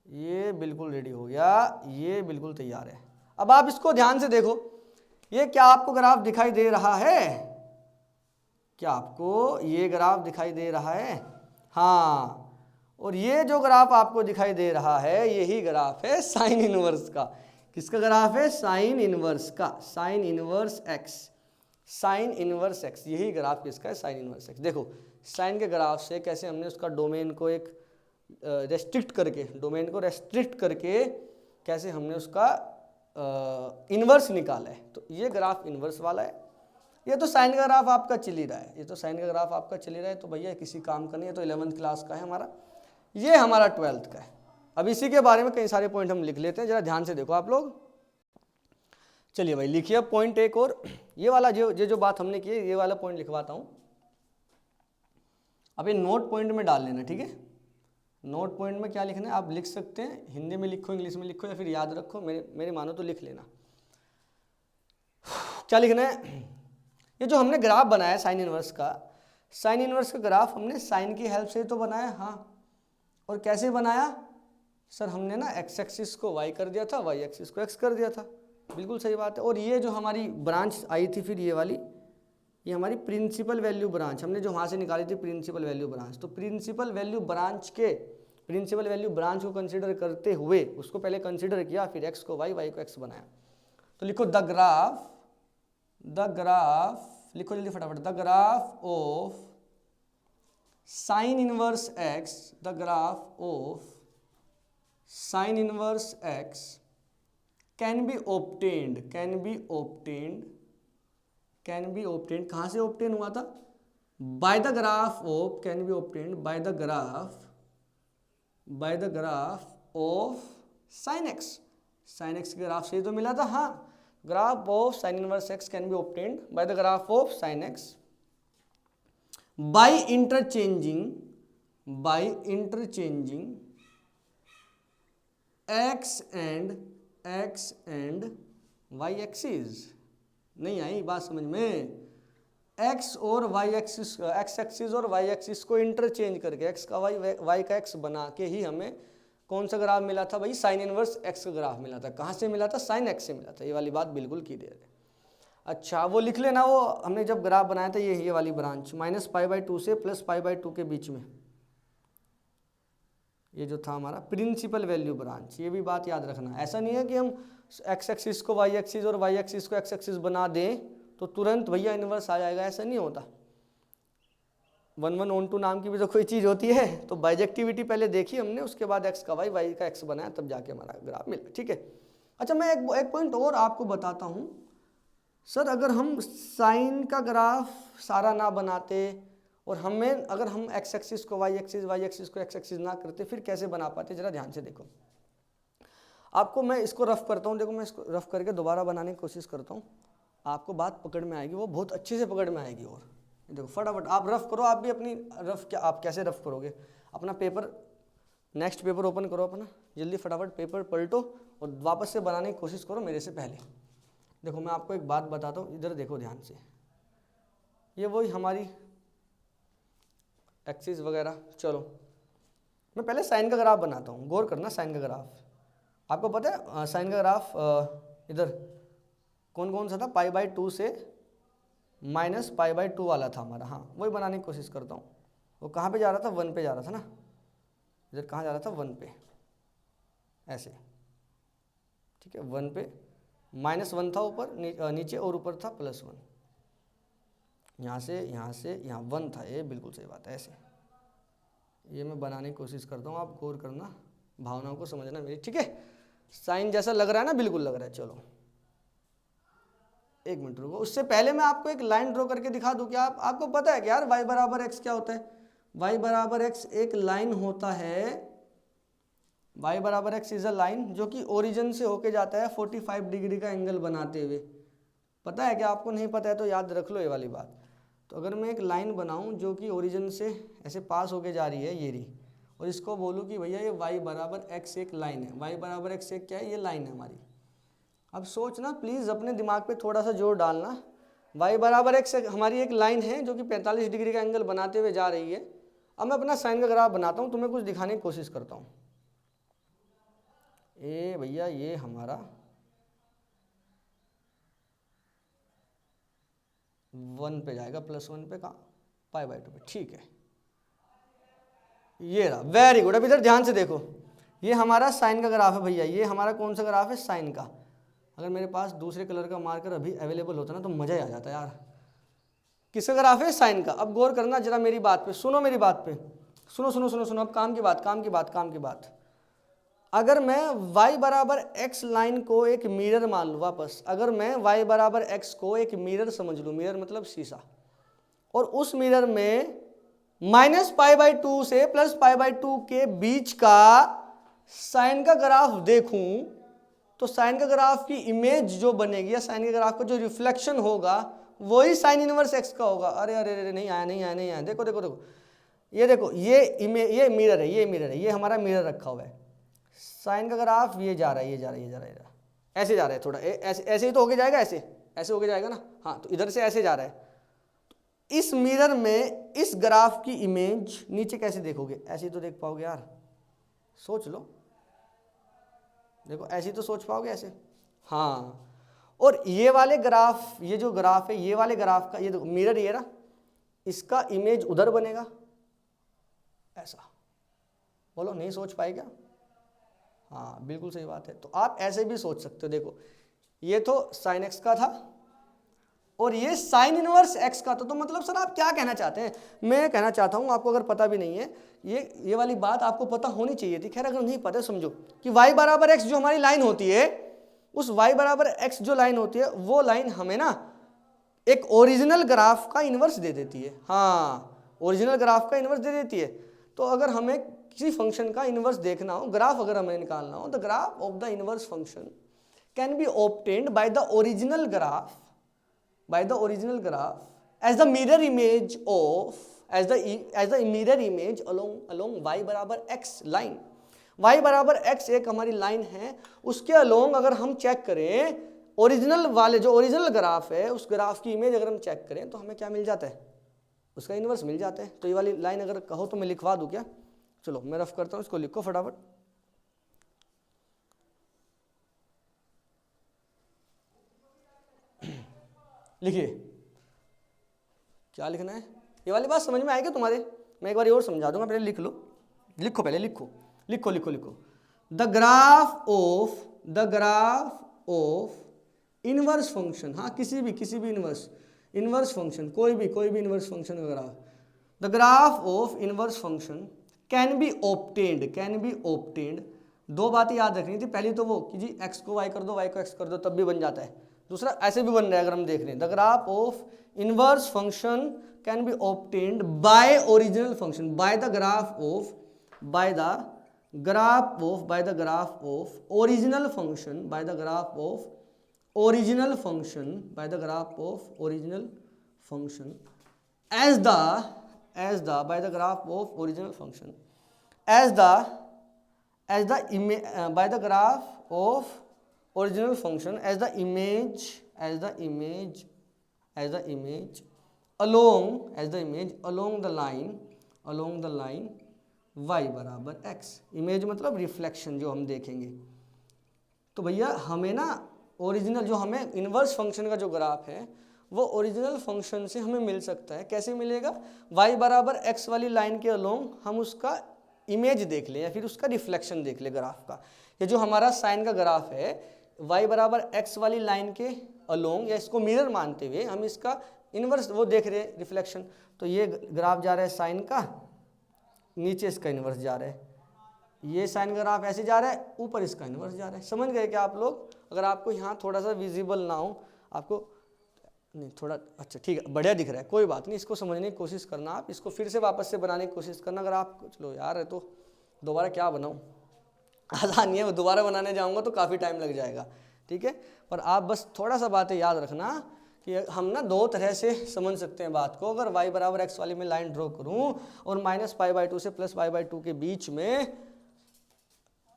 ये बिल्कुल रेडी हो गया, ये बिल्कुल तैयार है। अब आप इसको ध्यान से देखो, ये क्या आपको ग्राफ दिखाई दे रहा है? क्या आपको ये ग्राफ दिखाई दे रहा है? हाँ, और ये जो ग्राफ आपको दिखाई दे रहा है, यही ग्राफ है साइन इनवर्स का। किसका ग्राफ है? साइन इनवर्स का, sign inverse x, sign inverse x, यही ग्राफ किसका है? Sine inverse x. देखो साइन के ग्राफ से कैसे हमने उसका डोमेन को एक रेस्ट्रिक्ट करके, डोमेन को रेस्ट्रिक्ट करके कैसे हमने उसका इन्वर्स निकाला है। तो ये ग्राफ इन्वर्स वाला है, ये तो साइन का ग्राफ आपका चल ही रहा है, ये तो साइन का ग्राफ आपका चल ही रहा है, तो भैया किसी काम का नहीं है, तो 11th क्लास का है हमारा, ये हमारा 12th का है। अब इसी के बारे में कई सारे पॉइंट हम लिख लेते हैं, जरा ध्यान से देखो आप लोग। चलिए भाई लिखिए पॉइंट एक और, ये वाला जो बात हमने की है, ये वाला पॉइंट लिखवाता हूँ। अब ये नोट पॉइंट में डाल लेना, ठीक है? नोट पॉइंट में क्या लिखना है आप लिख सकते हैं, हिंदी में लिखो, इंग्लिश में लिखो, या फिर याद रखो, मेरे मानो तो लिख लेना। क्या लिखना है? ये जो हमने ग्राफ बनाया साइन इनवर्स का, साइन इनवर्स का ग्राफ हमने साइन की हेल्प से तो बनाया, हाँ। और कैसे बनाया सर? हमने ना एक्स एक्सिस को वाई कर दिया था, वाई एक्सिस को एक्स कर दिया था, बिल्कुल सही बात है। और ये जो हमारी ब्रांच आई थी फिर ये वाली, ये हमारी प्रिंसिपल वैल्यू ब्रांच, हमने जो वहाँ से निकाली थी प्रिंसिपल वैल्यू ब्रांच, तो प्रिंसिपल वैल्यू ब्रांच को कंसीडर करते हुए उसको पहले कंसीडर किया, फिर एक्स को वाई, वाई को एक्स बनाया। तो लिखो द ग्राफ लिखो जल्दी फटाफट, the graph of sine inverse X, the graph of sine inverse X can be obtained, कहाँ से ऑब्टेन हुआ था? By the graph of, can be obtained by the graph of sine X, sine X के graph से ही तो मिला था, हाँ। Graph of sine inverse X can be obtained by the graph of sine X by interchanging X and Y axis. नहीं आई बात समझ में? एक्स और वाई एक्सिस, एक्स एक्सिस और वाई एक्सिस को इंटरचेंज करके एक्स का वाई, वाई का एक्स बना के ही हमें कौन सा ग्राफ मिला था भाई? साइन इनवर्स एक्स का ग्राफ मिला था। कहाँ से मिला था? साइन एक्स से मिला था। ये वाली बात बिल्कुल क्लियर है। अच्छा वो लिख लेना, वो हमने जब ग्राफ बनाया था ये वाली ब्रांच -π/2 से +π/2 के बीच में, ये जो था हमारा प्रिंसिपल वैल्यू ब्रांच। ये भी बात याद रखना, ऐसा नहीं है कि हम एक्स एक्सिस को वाई एक्सिस और वाई एक्सिस को एक्स एक्सिस बना दें तो तुरंत भैया इन्वर्स आ जाएगा, ऐसा नहीं होता। 11 नाम की भी तो कोई चीज़ होती है। तो बाइजेक्टिविटी पहले देखी हमने, उसके बाद एक्स का वाई, वाई का एक्स बनाया, तब जाके हमारा ग्राफ मिला, ठीक है। अच्छा मैं एक पॉइंट और आपको बताता हूँ सर, अगर हम साइन का ग्राफ सारा ना बनाते और अगर हम एक्स एक्सिस को वाई एक्सिस, वाई एक्सिस को एक्स एक्सिस ना करते, फिर कैसे बना पाते? जरा ध्यान से देखो। आपको मैं इसको रफ करता हूँ, देखो मैं इसको रफ करके दोबारा बनाने की कोशिश करता हूँ, आपको बात पकड़ में आएगी, वो बहुत अच्छे से पकड़ में आएगी। और देखो फटाफट आप रफ करो, आप भी अपनी आप कैसे रफ करोगे? अपना पेपर, नेक्स्ट पेपर ओपन करो अपना, जल्दी फटाफट पेपर पलटो और वापस से बनाने की कोशिश करो मेरे से पहले। देखो मैं आपको एक बात बताता हूँ, इधर देखो ध्यान से, ये वही हमारी एक्सिस वगैरह। चलो मैं पहले साइन का ग्राफ बनाता हूँ, गौर करना। साइन का ग्राफ आपको पता है, साइन का ग्राफ इधर कौन सा था? π/2 से -π/2 वाला था हमारा, हाँ वही बनाने की कोशिश करता हूँ। वो कहाँ पे जा रहा था? 1 पे जा रहा था ना, इधर कहाँ जा रहा था? 1 पे, ऐसे, ठीक है। 1 पे -1 था ऊपर, नीचे, और ऊपर था +1। यहाँ से यहाँ 1 था, ये बिल्कुल सही बात है। ऐसे ये मैं बनाने की कोशिश करता हूँ, आप गौर करना, भावनाओं को समझना मेरी, ठीक है। साइन जैसा लग रहा है ना, बिल्कुल लग रहा है। चलो एक मिनट रुको, उससे पहले मैं आपको एक लाइन ड्रॉ करके दिखा दूं। क्या आपको पता है कि यार y बराबर एक्स क्या होता है? y बराबर एक्स एक लाइन होता है, y बराबर एक्स इज अ लाइन जो कि ओरिजिन से होके जाता है 45 डिग्री का एंगल बनाते हुए। पता है क्या? आपको नहीं पता है तो याद रख लो ये वाली बात। तो अगर मैं एक लाइन बनाऊं जो कि ओरिजिन से ऐसे पास होके जा रही है, ये रही, और इसको बोलूं कि भैया ये y बराबर एक्स एक लाइन है, y बराबर एक्स एक क्या है? ये लाइन है हमारी। अब सोचना प्लीज़, अपने दिमाग पे थोड़ा सा जोर डालना। y बराबर एक्स हमारी एक लाइन है जो कि 45 डिग्री का एंगल बनाते हुए जा रही है। अब मैं अपना साइन का ग्राफ बनाता हूँ, तुम्हें कुछ दिखाने की कोशिश करता हूँ। ए भैया ये हमारा 1 पे जाएगा, +1 पे कहाँ? π/2 पे, ठीक है। ये रहा, वेरी गुड। अब इधर ध्यान से देखो, ये हमारा साइन का ग्राफ है भैया। ये हमारा कौन सा ग्राफ है? साइन का। अगर मेरे पास दूसरे कलर का मार्कर अभी अवेलेबल होता ना तो मज़ा ही आ जाता यार। किसका ग्राफ है? साइन का। अब गौर करना जरा मेरी बात पे, सुनो मेरी बात पे, सुनो सुनो सुनो सुनो। अब काम की बात। अगर मैं y बराबर x लाइन को एक मिरर मान लूँ, वापस अगर मैं y बराबर x को एक मिरर समझ लूँ, मिरर मतलब शीशा, और उस मिरर में -π/2 से +π/2 के बीच का साइन का ग्राफ देखूं, तो साइन का ग्राफ की इमेज जो बनेगी या साइन के ग्राफ का जो रिफ्लेक्शन होगा वही साइन इनवर्स एक्स का होगा। अरे अरे अरे, नहीं आया। देखो देखो देखो, ये देखो, ये मिरर है, ये हमारा मिरर रखा हुआ है। साइन का ग्राफ ये जा रहा है, ऐसे जा रहा है, थोड़ा ऐसे ही तो होके जाएगा, ऐसे होके जाएगा ना। हाँ, तो इधर से ऐसे जा रहा है। इस मिरर में इस ग्राफ की इमेज नीचे कैसे देखोगे? ऐसे ही तो देख पाओगे यार, सोच लो। देखो ऐसे ही तो सोच पाओगे, ऐसे। हाँ, और ये वाले ग्राफ, ये जो ग्राफ है, ये वाले ग्राफ का, ये देखो मिरर ये रहा, इसका इमेज उधर बनेगा ऐसा। बोलो नहीं सोच पाए क्या? हाँ बिल्कुल सही बात है। तो आप ऐसे भी सोच सकते हो। देखो ये तो साइन एक्स का था और ये साइन इनवर्स एक्स का था। तो मतलब सर आप क्या कहना चाहते हैं? मैं कहना चाहता हूँ, आपको अगर पता भी नहीं है, ये वाली बात आपको पता होनी चाहिए थी। खैर अगर नहीं पता समझो कि y बराबर एक्स जो हमारी लाइन होती है, उस y बराबर एक्स जो लाइन होती है, वो लाइन हमें ना एक ओरिजिनल ग्राफ का इनवर्स दे देती है। हाँ, ओरिजिनल ग्राफ का इनवर्स दे देती है। तो अगर हमें किसी फंक्शन का इनवर्स देखना हो, ग्राफ अगर हमें निकालना हो, the graph of the inverse function can be obtained by the original graph, as the mirror image of as the mirror image along y बराबर x लाइन। y बराबर x एक हमारी लाइन है, उसके अलोंग अगर हम चेक करें original वाले, जो ओरिजिनल ग्राफ है, उस ग्राफ की इमेज अगर हम चेक करें तो हमें क्या मिल जाता है? उसका इनवर्स मिल जाता है। तो ये वाली लाइन अगर कहो तो मैं लिखवा दूं क्या? चलो मैं रफ करता हूं, इसको लिखो फटाफट। लिखिए क्या लिखना है। ये वाली बात समझ में आएगी तुम्हारे? मैं एक बार और समझा दूंगा, पहले लिख लो। लिखो पहले, लिखो। The graph of inverse function, हाँ किसी भी इनवर्स फंक्शन, कोई भी इनवर्स फंक्शन का graph, the graph of inverse function can be obtained. दो बातें याद रखनी थी। पहली तो वो कि जी x को y कर दो, y को x कर दो, तब भी बन जाता है। दूसरा ऐसे भी बन रहा है अगर हम देख रहे हैं, the graph of inverse function can be obtained bye original function, bye the graph of original function as the image along the line y बराबर x। इमेज मतलब रिफ्लेक्शन जो हम देखेंगे। तो भैया हमें ना ओरिजिनल, जो हमें इनवर्स फंक्शन का जो ग्राफ है वो ओरिजिनल फंक्शन से हमें मिल सकता है। कैसे मिलेगा? y बराबर x वाली लाइन के अलोंग हम उसका इमेज देख लें या फिर उसका रिफ्लेक्शन देख लें ग्राफ का। ये जो हमारा साइन का ग्राफ है, y बराबर x वाली लाइन के अलोंग या इसको मिरर मानते हुए हम इसका इन्वर्स वो देख रहे हैं रिफ्लेक्शन, तो ये ग्राफ जा रहा है साइन का, नीचे इसका इन्वर्स जा रहा है, ये साइन ग्राफ ऐसे जा रहा है, ऊपर इसका इन्वर्स जा रहा है। समझ गए क्या आप लोग? अगर आपको यहाँ थोड़ा सा विजिबल ना हो, आपको नहीं थोड़ा अच्छा ठीक है, बढ़िया दिख रहा है, कोई बात नहीं, इसको समझने की कोशिश करना, आप इसको फिर से वापस से बनाने की कोशिश करना। अगर आप चलो यार है तो दोबारा क्या बनाऊँ, आसान नहीं है, वो दोबारा बनाने जाऊँगा तो काफ़ी टाइम लग जाएगा, ठीक है। पर आप बस थोड़ा सा बातें याद रखना कि हम ना दो तरह से समझ सकते हैं बात को। अगर y बराबर एक्स वाली में लाइन ड्रॉ करूँ और -π/2 से +π/2 के बीच में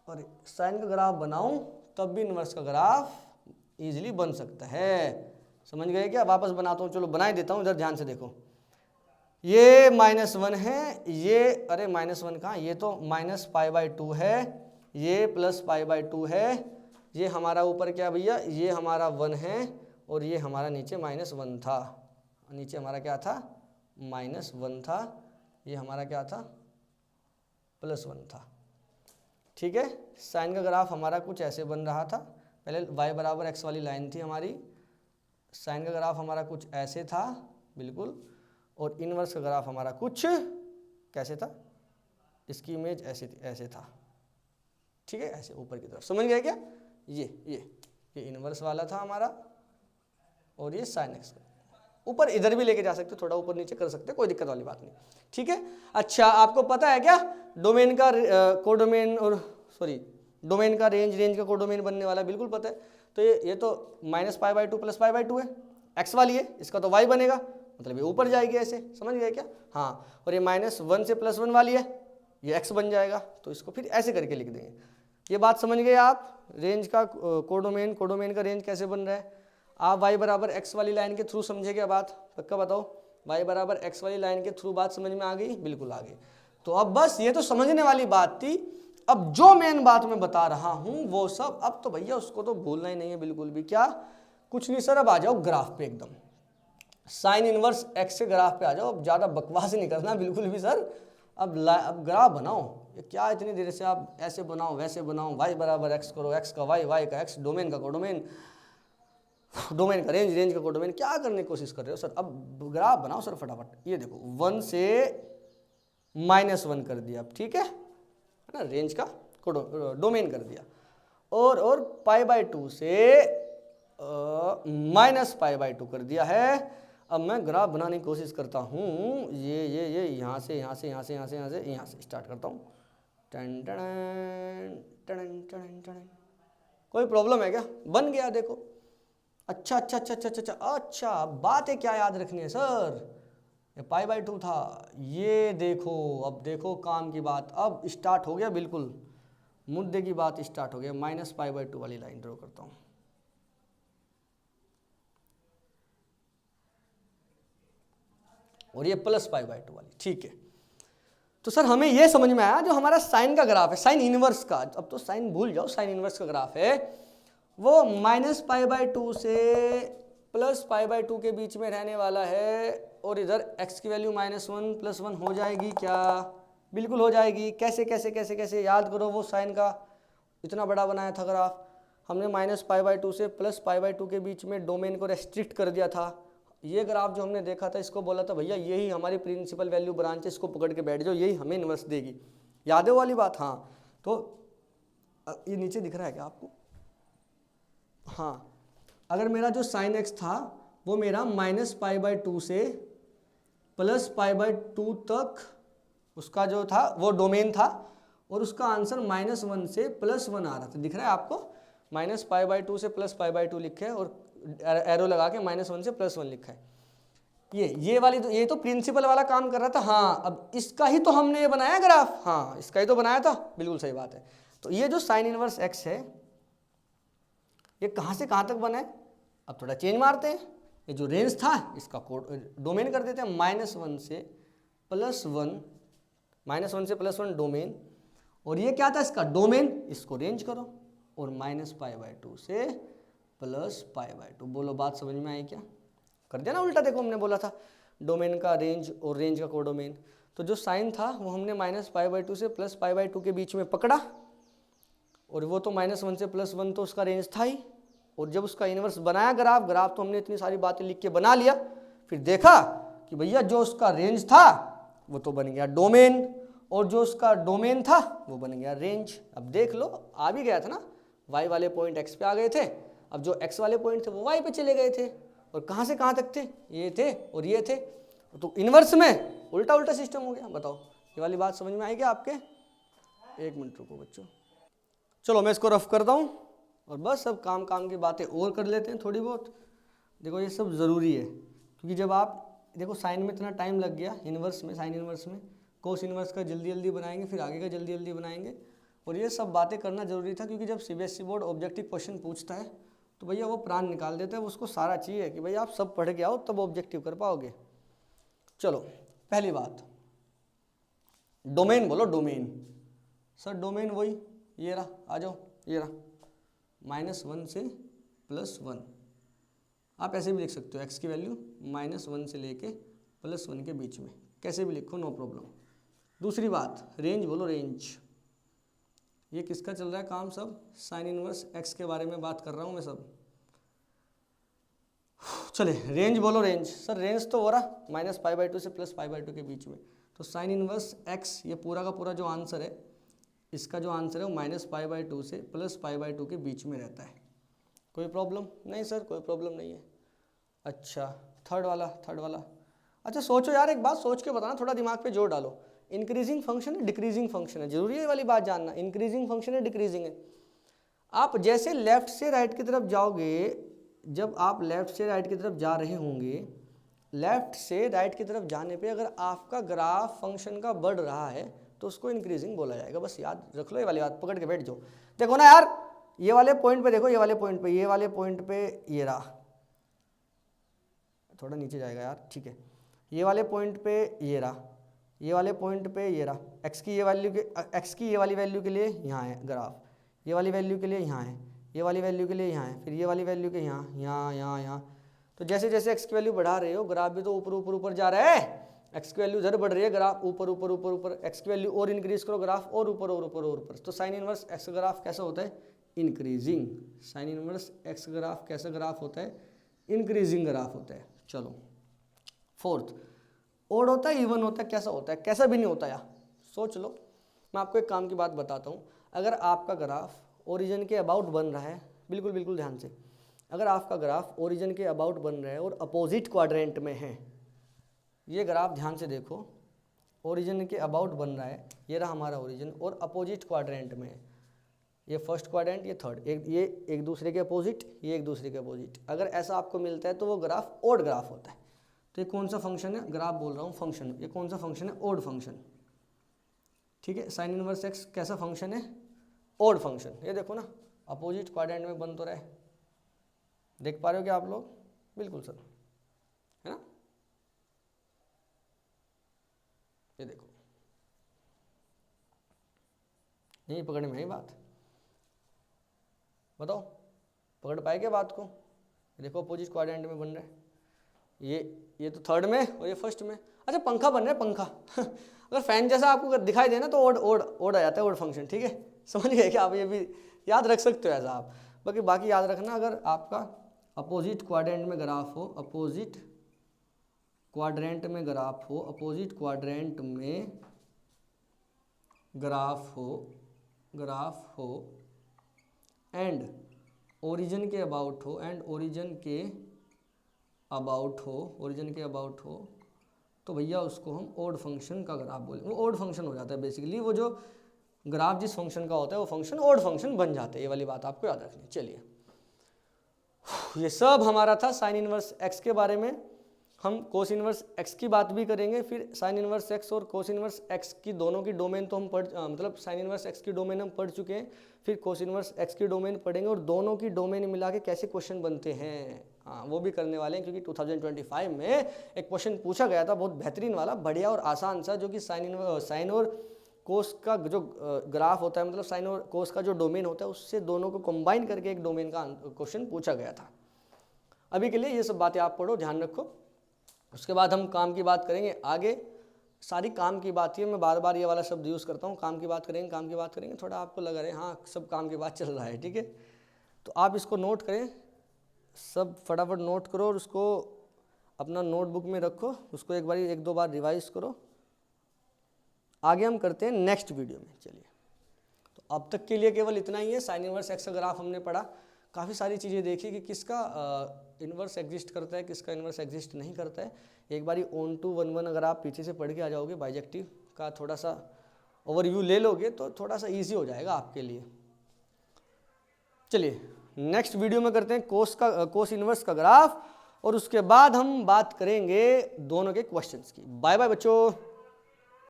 और साइन का ग्राफ बनाऊं, तब भी इन्वर्स का ग्राफ इजीली बन सकता है। समझ गए क्या? वापस बनाता हूँ, चलो बना ही देता हूँ, इधर ध्यान से देखो। ये -1 है, ये अरे -1 कहाँ, ये तो -π/2 है, ये +π/2 है, ये हमारा ऊपर क्या भैया, ये हमारा 1 है और ये हमारा नीचे -1 था, नीचे हमारा क्या था, -1 था, ये हमारा क्या था, +1 था, ठीक है। साइन का ग्राफ हमारा कुछ ऐसे बन रहा था, पहले y बराबर एक्स वाली लाइन थी हमारी, साइन का ग्राफ हमारा कुछ ऐसे था बिल्कुल, और इनवर्स का ग्राफ हमारा कुछ कैसे था, इसकी इमेज ऐसे था, ठीक है, ऐसे ऊपर की तरफ। समझ गए क्या? ये इनवर्स वाला था हमारा और ये साइन एक्स का, ऊपर इधर भी लेके जा सकते, थोड़ा ऊपर नीचे कर सकते, कोई दिक्कत वाली बात नहीं, ठीक है। अच्छा, आपको पता है क्या डोमेन का कोडोमेन और डोमेन का रेंज का कोडोमेन बनने वाला, बिल्कुल पता है। तो ये तो -π/2 +π/2 है, एक्स वाली है, इसका तो y बनेगा, मतलब ये ऊपर जाएगी ऐसे, समझ गए क्या? हाँ, और ये -1 से +1 वाली है, ये x बन जाएगा, तो इसको फिर ऐसे करके लिख देंगे। ये बात समझ गए आप? रेंज का कोडोमेन का रेंज कैसे बन रहा है? आप y बराबर एक्स वाली लाइन के थ्रू समझे क्या बात? पक्का बताओ, y बराबर एक्स वाली लाइन के थ्रू बात समझ में आ गई? बिल्कुल आ गई। तो अब बस ये तो समझने वाली बात थी, अब जो मेन बात मैं बता रहा हूं वो सब अब तो भैया उसको तो भूलना ही नहीं है बिल्कुल भी। क्या? कुछ नहीं सर, अब आ जाओ ग्राफ पे, एकदम साइन इनवर्स एक्स के ग्राफ पे आ जाओ। अब ज़्यादा बकवास नहीं करना बिल्कुल भी सर, अब ग्राफ बनाओ। ये क्या इतनी देर से आप ऐसे बनाओ वैसे बनाओ, y बराबर एक्स करो, x का y, y का x, डोमेन का कोडोमेन, डोमेन का रेंज का कोडोमेन, क्या करने की कोशिश कर रहे हो सर? अब ग्राफ बनाओ सर फटाफट। ये देखो 1 से -1 कर दिया, ठीक है ना, रेंज का डोमेन कर दिया, और π/2 से -π/2 कर दिया है। अब मैं ग्राफ बनाने की कोशिश करता हूँ, ये यहाँ से स्टार्ट करता हूँ। कोई प्रॉब्लम है क्या? बन गया देखो। अच्छा, बातें क्या याद रखनी है सर? ये π/2 था, ये देखो, अब देखो काम की बात अब स्टार्ट हो गया, बिल्कुल मुद्दे की बात स्टार्ट हो गया। -π/2 वाली लाइन ड्रॉ करता हूँ, और ये +π/2 वाली, ठीक है। तो सर हमें ये समझ में आया, जो हमारा साइन का ग्राफ है, साइन इनवर्स का, अब तो साइन भूल जाओ, साइन इनवर्स का ग्राफ है वो -π/2 से +π/2 के बीच में रहने वाला है, और इधर x की वैल्यू -1 +1 हो जाएगी क्या? बिल्कुल हो जाएगी। कैसे याद करो, वो साइन का इतना बड़ा बनाया था ग्राफ हमने, -π/2 से +π/2 के बीच में डोमेन को रेस्ट्रिक्ट कर दिया था। ये ग्राफ जो हमने देखा था, इसको बोला था भैया यही हमारी प्रिंसिपल वैल्यू ब्रांच है, इसको पकड़ के बैठ जाओ, यही हमें इन्वर्स देगी। याद है वाली बात? हाँ, तो ये नीचे दिख रहा है क्या आपको? हाँ, अगर मेरा जो साइन एक्स था वो मेरा -π/2 से +π/2 तक उसका जो था वो डोमेन था, और उसका आंसर -1 से +1 आ रहा था। दिख रहा है आपको? -π/2 से +π/2 लिखे है, और एरो लगा के -1 से +1 लिखा है। ये वाली तो, ये तो प्रिंसिपल वाला काम कर रहा था। हाँ, अब इसका ही तो हमने ये बनाया ग्राफ। हाँ, इसका ही तो बनाया था, बिल्कुल सही बात है। तो ये जो साइन इनवर्स एक्स है, ये कहाँ से कहाँ तक बना है? अब थोड़ा चेंज मारते हैं, ये जो रेंज था इसका डोमेन कर देते हैं -1 से +1 डोमेन, और ये क्या था इसका डोमेन, इसको रेंज करो, और -π/2 से +π/2। बोलो बात समझ में आई क्या? कर दिया ना उल्टा। देखो हमने बोला था डोमेन का रेंज और रेंज का कोडोमेन, तो जो साइन था वो हमने -π/2 से +π/2 के बीच में पकड़ा, और वो तो -1 से +1 तो उसका रेंज था ही, और जब उसका इन्वर्स बनाया ग्राफ तो हमने इतनी सारी बातें लिख के बना लिया, फिर देखा कि भैया जो उसका रेंज था वो तो बन गया डोमेन, और जो उसका डोमेन था वो बन गया रेंज। अब देख लो आ भी गया था ना, y वाले पॉइंट x पे आ गए थे, अब जो x वाले पॉइंट थे वो y पे चले गए थे, और कहाँ से कहाँ तक थे, ये थे और ये थे, तो इनवर्स में उल्टा उल्टा सिस्टम हो गया। बताओ ये वाली बात समझ में आई क्या आपके? एक मिनट रुको बच्चों, चलो मैं इसको रफ करता हूँ और बस सब काम काम की बातें और कर लेते हैं थोड़ी बहुत। देखो ये सब ज़रूरी है, क्योंकि जब आप देखो साइन में इतना टाइम लग गया, इन्वर्स में, साइन इन्वर्स में, कोस इन्वर्स का जल्दी जल्दी बनाएंगे, फिर आगे का जल्दी जल्दी बनाएंगे, और ये सब बातें करना ज़रूरी था, क्योंकि जब सीबीएसई बोर्ड ऑब्जेक्टिव क्वेश्चन पूछता है तो भैया वो प्राण निकाल देता है, उसको सारा चाहिए कि भैया आप सब पढ़ के आओ तब ऑब्जेक्टिव कर पाओगे। चलो पहली बात, डोमेन बोलो, डोमेन। सर डोमेन वही ये रहा, आ जाओ ये रहा, -1 से +1। आप ऐसे भी लिख सकते हो, x की वैल्यू -1 से लेके +1 के बीच में, कैसे भी लिखो नो प्रॉब्लम। दूसरी बात, रेंज बोलो, रेंज। ये किसका चल रहा है काम? सब साइन इनवर्स x के बारे में बात कर रहा हूँ मैं सब। चले रेंज बोलो, रेंज। सर रेंज तो हो रहा -π/2 से +π/2 के बीच में, तो साइन इनवर्स x, ये पूरा का पूरा जो आंसर है, इसका जो आंसर है वो -π/2 से +π/2 के बीच में रहता है। कोई प्रॉब्लम नहीं सर? कोई प्रॉब्लम नहीं है। अच्छा थर्ड वाला, अच्छा सोचो यार, एक बात सोच के बताना, थोड़ा दिमाग पे जोर डालो। इंक्रीजिंग फंक्शन है डिक्रीजिंग फंक्शन है, जरूरी है ये वाली बात जानना। इंक्रीजिंग फंक्शन है डिक्रीजिंग है। आप जैसे लेफ्ट से राइट की तरफ जाओगे, जब आप लेफ्ट से राइट की तरफ जा रहे होंगे, लेफ्ट से राइट की तरफ जाने पे अगर आपका ग्राफ फंक्शन का बढ़ रहा है तो उसको इंक्रीजिंग बोला जाएगा। बस याद रख लो, ये वाली बात पकड़ के बैठ जाओ। देखो ना यार, ये वाले पॉइंट पे देखो, ये वाले पॉइंट पे, ये वाले पॉइंट पे ये रहा, थोड़ा नीचे जाएगा यार, ठीक है, ये वाले पॉइंट पे ये रहा, ये वाले पॉइंट पे ये रहा, x की ये वैल्यू के, x की ये वाली वैल्यू के लिए यहाँ है ग्राफ, ये वाली वैल्यू के लिए यहाँ है, ये वाली वैल्यू के लिए यहाँ है, फिर ये वाली वैल्यू के यहाँ यहाँ यहाँ यहाँ। तो जैसे जैसे x की वैल्यू बढ़ा रहे हो, ग्राफ भी तो ऊपर ऊपर ऊपर जा रहा है। x की वैल्यू इधर बढ़ रही है, ग्राफ ऊपर ऊपर ऊपर ऊपर, x की वैल्यू और इंक्रीज करो, ग्राफ और ऊपर और ऊपर और ऊपर। तो साइन इनवर्स x ग्राफ कैसा होता है? Increasing. Sign inverse x graph कैसा ग्राफ होता है? इंक्रीजिंग ग्राफ होता है। चलो फोर्थ, ओड होता है इवन होता है, कैसा होता है? कैसा भी नहीं होता यार, सोच लो। मैं आपको एक काम की बात बताता हूँ, अगर आपका ग्राफ ओरिजिन के अबाउट बन रहा है, बिल्कुल बिल्कुल ध्यान से, अगर आपका ग्राफ ओरिजिन के अबाउट बन रहा है और अपोजिट क्वाड्रेंट में है, ये ग्राफ ध्यान से देखो, ओरिजिन के अबाउट बन रहा है, ये रहा हमारा ओरिजिन, और अपोजिट क्वाड्रेंट में है, ये फर्स्ट क्वाड्रेंट, ये थर्ड, ये एक दूसरे के अपोजिट, ये एक दूसरे के अपोजिट। अगर ऐसा आपको मिलता है तो वो ग्राफ ओड ग्राफ होता है। तो ये कौन सा फंक्शन है? ग्राफ बोल रहा हूँ, फंक्शन। ये कौन सा फंक्शन है? Odd function. ठीक है, साइन इनवर्स x कैसा फंक्शन है? Odd function. ये देखो ना, अपोजिट क्वाड्रेंट में बन तो रहा है, देख पा रहे हो क्या आप लोग? बिल्कुल सर, है ना? ये देखो, यही पकड़ में आई बात, बताओ पकड़ पाए क्या बात को? देखो अपोजिट क्वाड्रेंट में बन रहा है, ये तो थर्ड में और ये फर्स्ट में। अच्छा पंखा बन रहा है, पंखा अगर फैन जैसा आपको अगर दिखाई देना तो ओड आ जाता है, ओड फंक्शन। ठीक है, समझ गए क्या आप? ये भी याद रख सकते हो ऐसा आप। बाकी याद रखना, अगर आपका अपोजिट क्वाड्रेंट में ग्राफ हो, अपोजिट क्वाड्रेंट में ग्राफ हो, अपोजिट क्वाड्रेंट में ग्राफ हो एंड ओरिजिन के अबाउट हो, एंड ओरिजिन के अबाउट हो, तो भैया उसको हम ओड फंक्शन का ग्राफ बोलेंगे। वो ओड फंक्शन हो जाता है बेसिकली, वो जो ग्राफ जिस फंक्शन का होता है वो फंक्शन ओड फंक्शन बन जाते हैं। ये वाली बात आपको याद रखनी है। चलिए, ये सब हमारा था साइन इनवर्स x के बारे में। हम कोस इनवर्स x की बात भी करेंगे, फिर साइन इनवर्स x और कोस इनवर्स x की दोनों की डोमेन तो हम मतलब साइन इनवर्स x की डोमेन हम पढ़ चुके हैं, फिर कोस इनवर्स x की डोमेन पढ़ेंगे और दोनों की डोमेन मिला के कैसे क्वेश्चन बनते हैं, हाँ वो भी करने वाले हैं। क्योंकि 2025 में एक क्वेश्चन पूछा गया था बहुत बेहतरीन वाला, बढ़िया और आसान सा, जो कि साइन और कोस का जो ग्राफ होता है, मतलब साइन और कोस का जो डोमेन होता है, उससे दोनों को कंबाइन करके एक डोमेन का क्वेश्चन पूछा गया था। अभी के लिए ये सब बातें आप पढ़ो, ध्यान रखो। उसके बाद हम काम की बात करेंगे आगे। सारी काम की बात है, मैं बार बार ये वाला शब्द यूज़ करता हूँ, काम की बात करेंगे। थोड़ा आपको लगा रहे हाँ सब काम की बात चल रहा है, ठीक है, तो आप इसको नोट करें, सब फटाफट नोट करो और उसको अपना नोटबुक में रखो, उसको एक बार 1-2 बार रिवाइज करो। आगे हम करते हैं नेक्स्ट वीडियो में। चलिए, तो अब तक के लिए केवल इतना ही है। साइन इनवर्स एक्स का ग्राफ हमने पढ़ा, काफ़ी सारी चीज़ें देखी कि किसका इन्वर्स एग्जिस्ट करता है, किसका इन्वर्स एग्जिस्ट नहीं करता है। एक बारी ऑन टू 1-1 अगर आप पीछे से पढ़ के आ जाओगे, बाइजेक्टिव का थोड़ा सा ओवरव्यू ले लोगे तो थोड़ा सा इजी हो जाएगा आपके लिए। चलिए नेक्स्ट वीडियो में करते हैं कोस इन्वर्स का ग्राफ, और उसके बाद हम बात करेंगे दोनों के क्वेश्चंस की। बाय बाय बच्चों।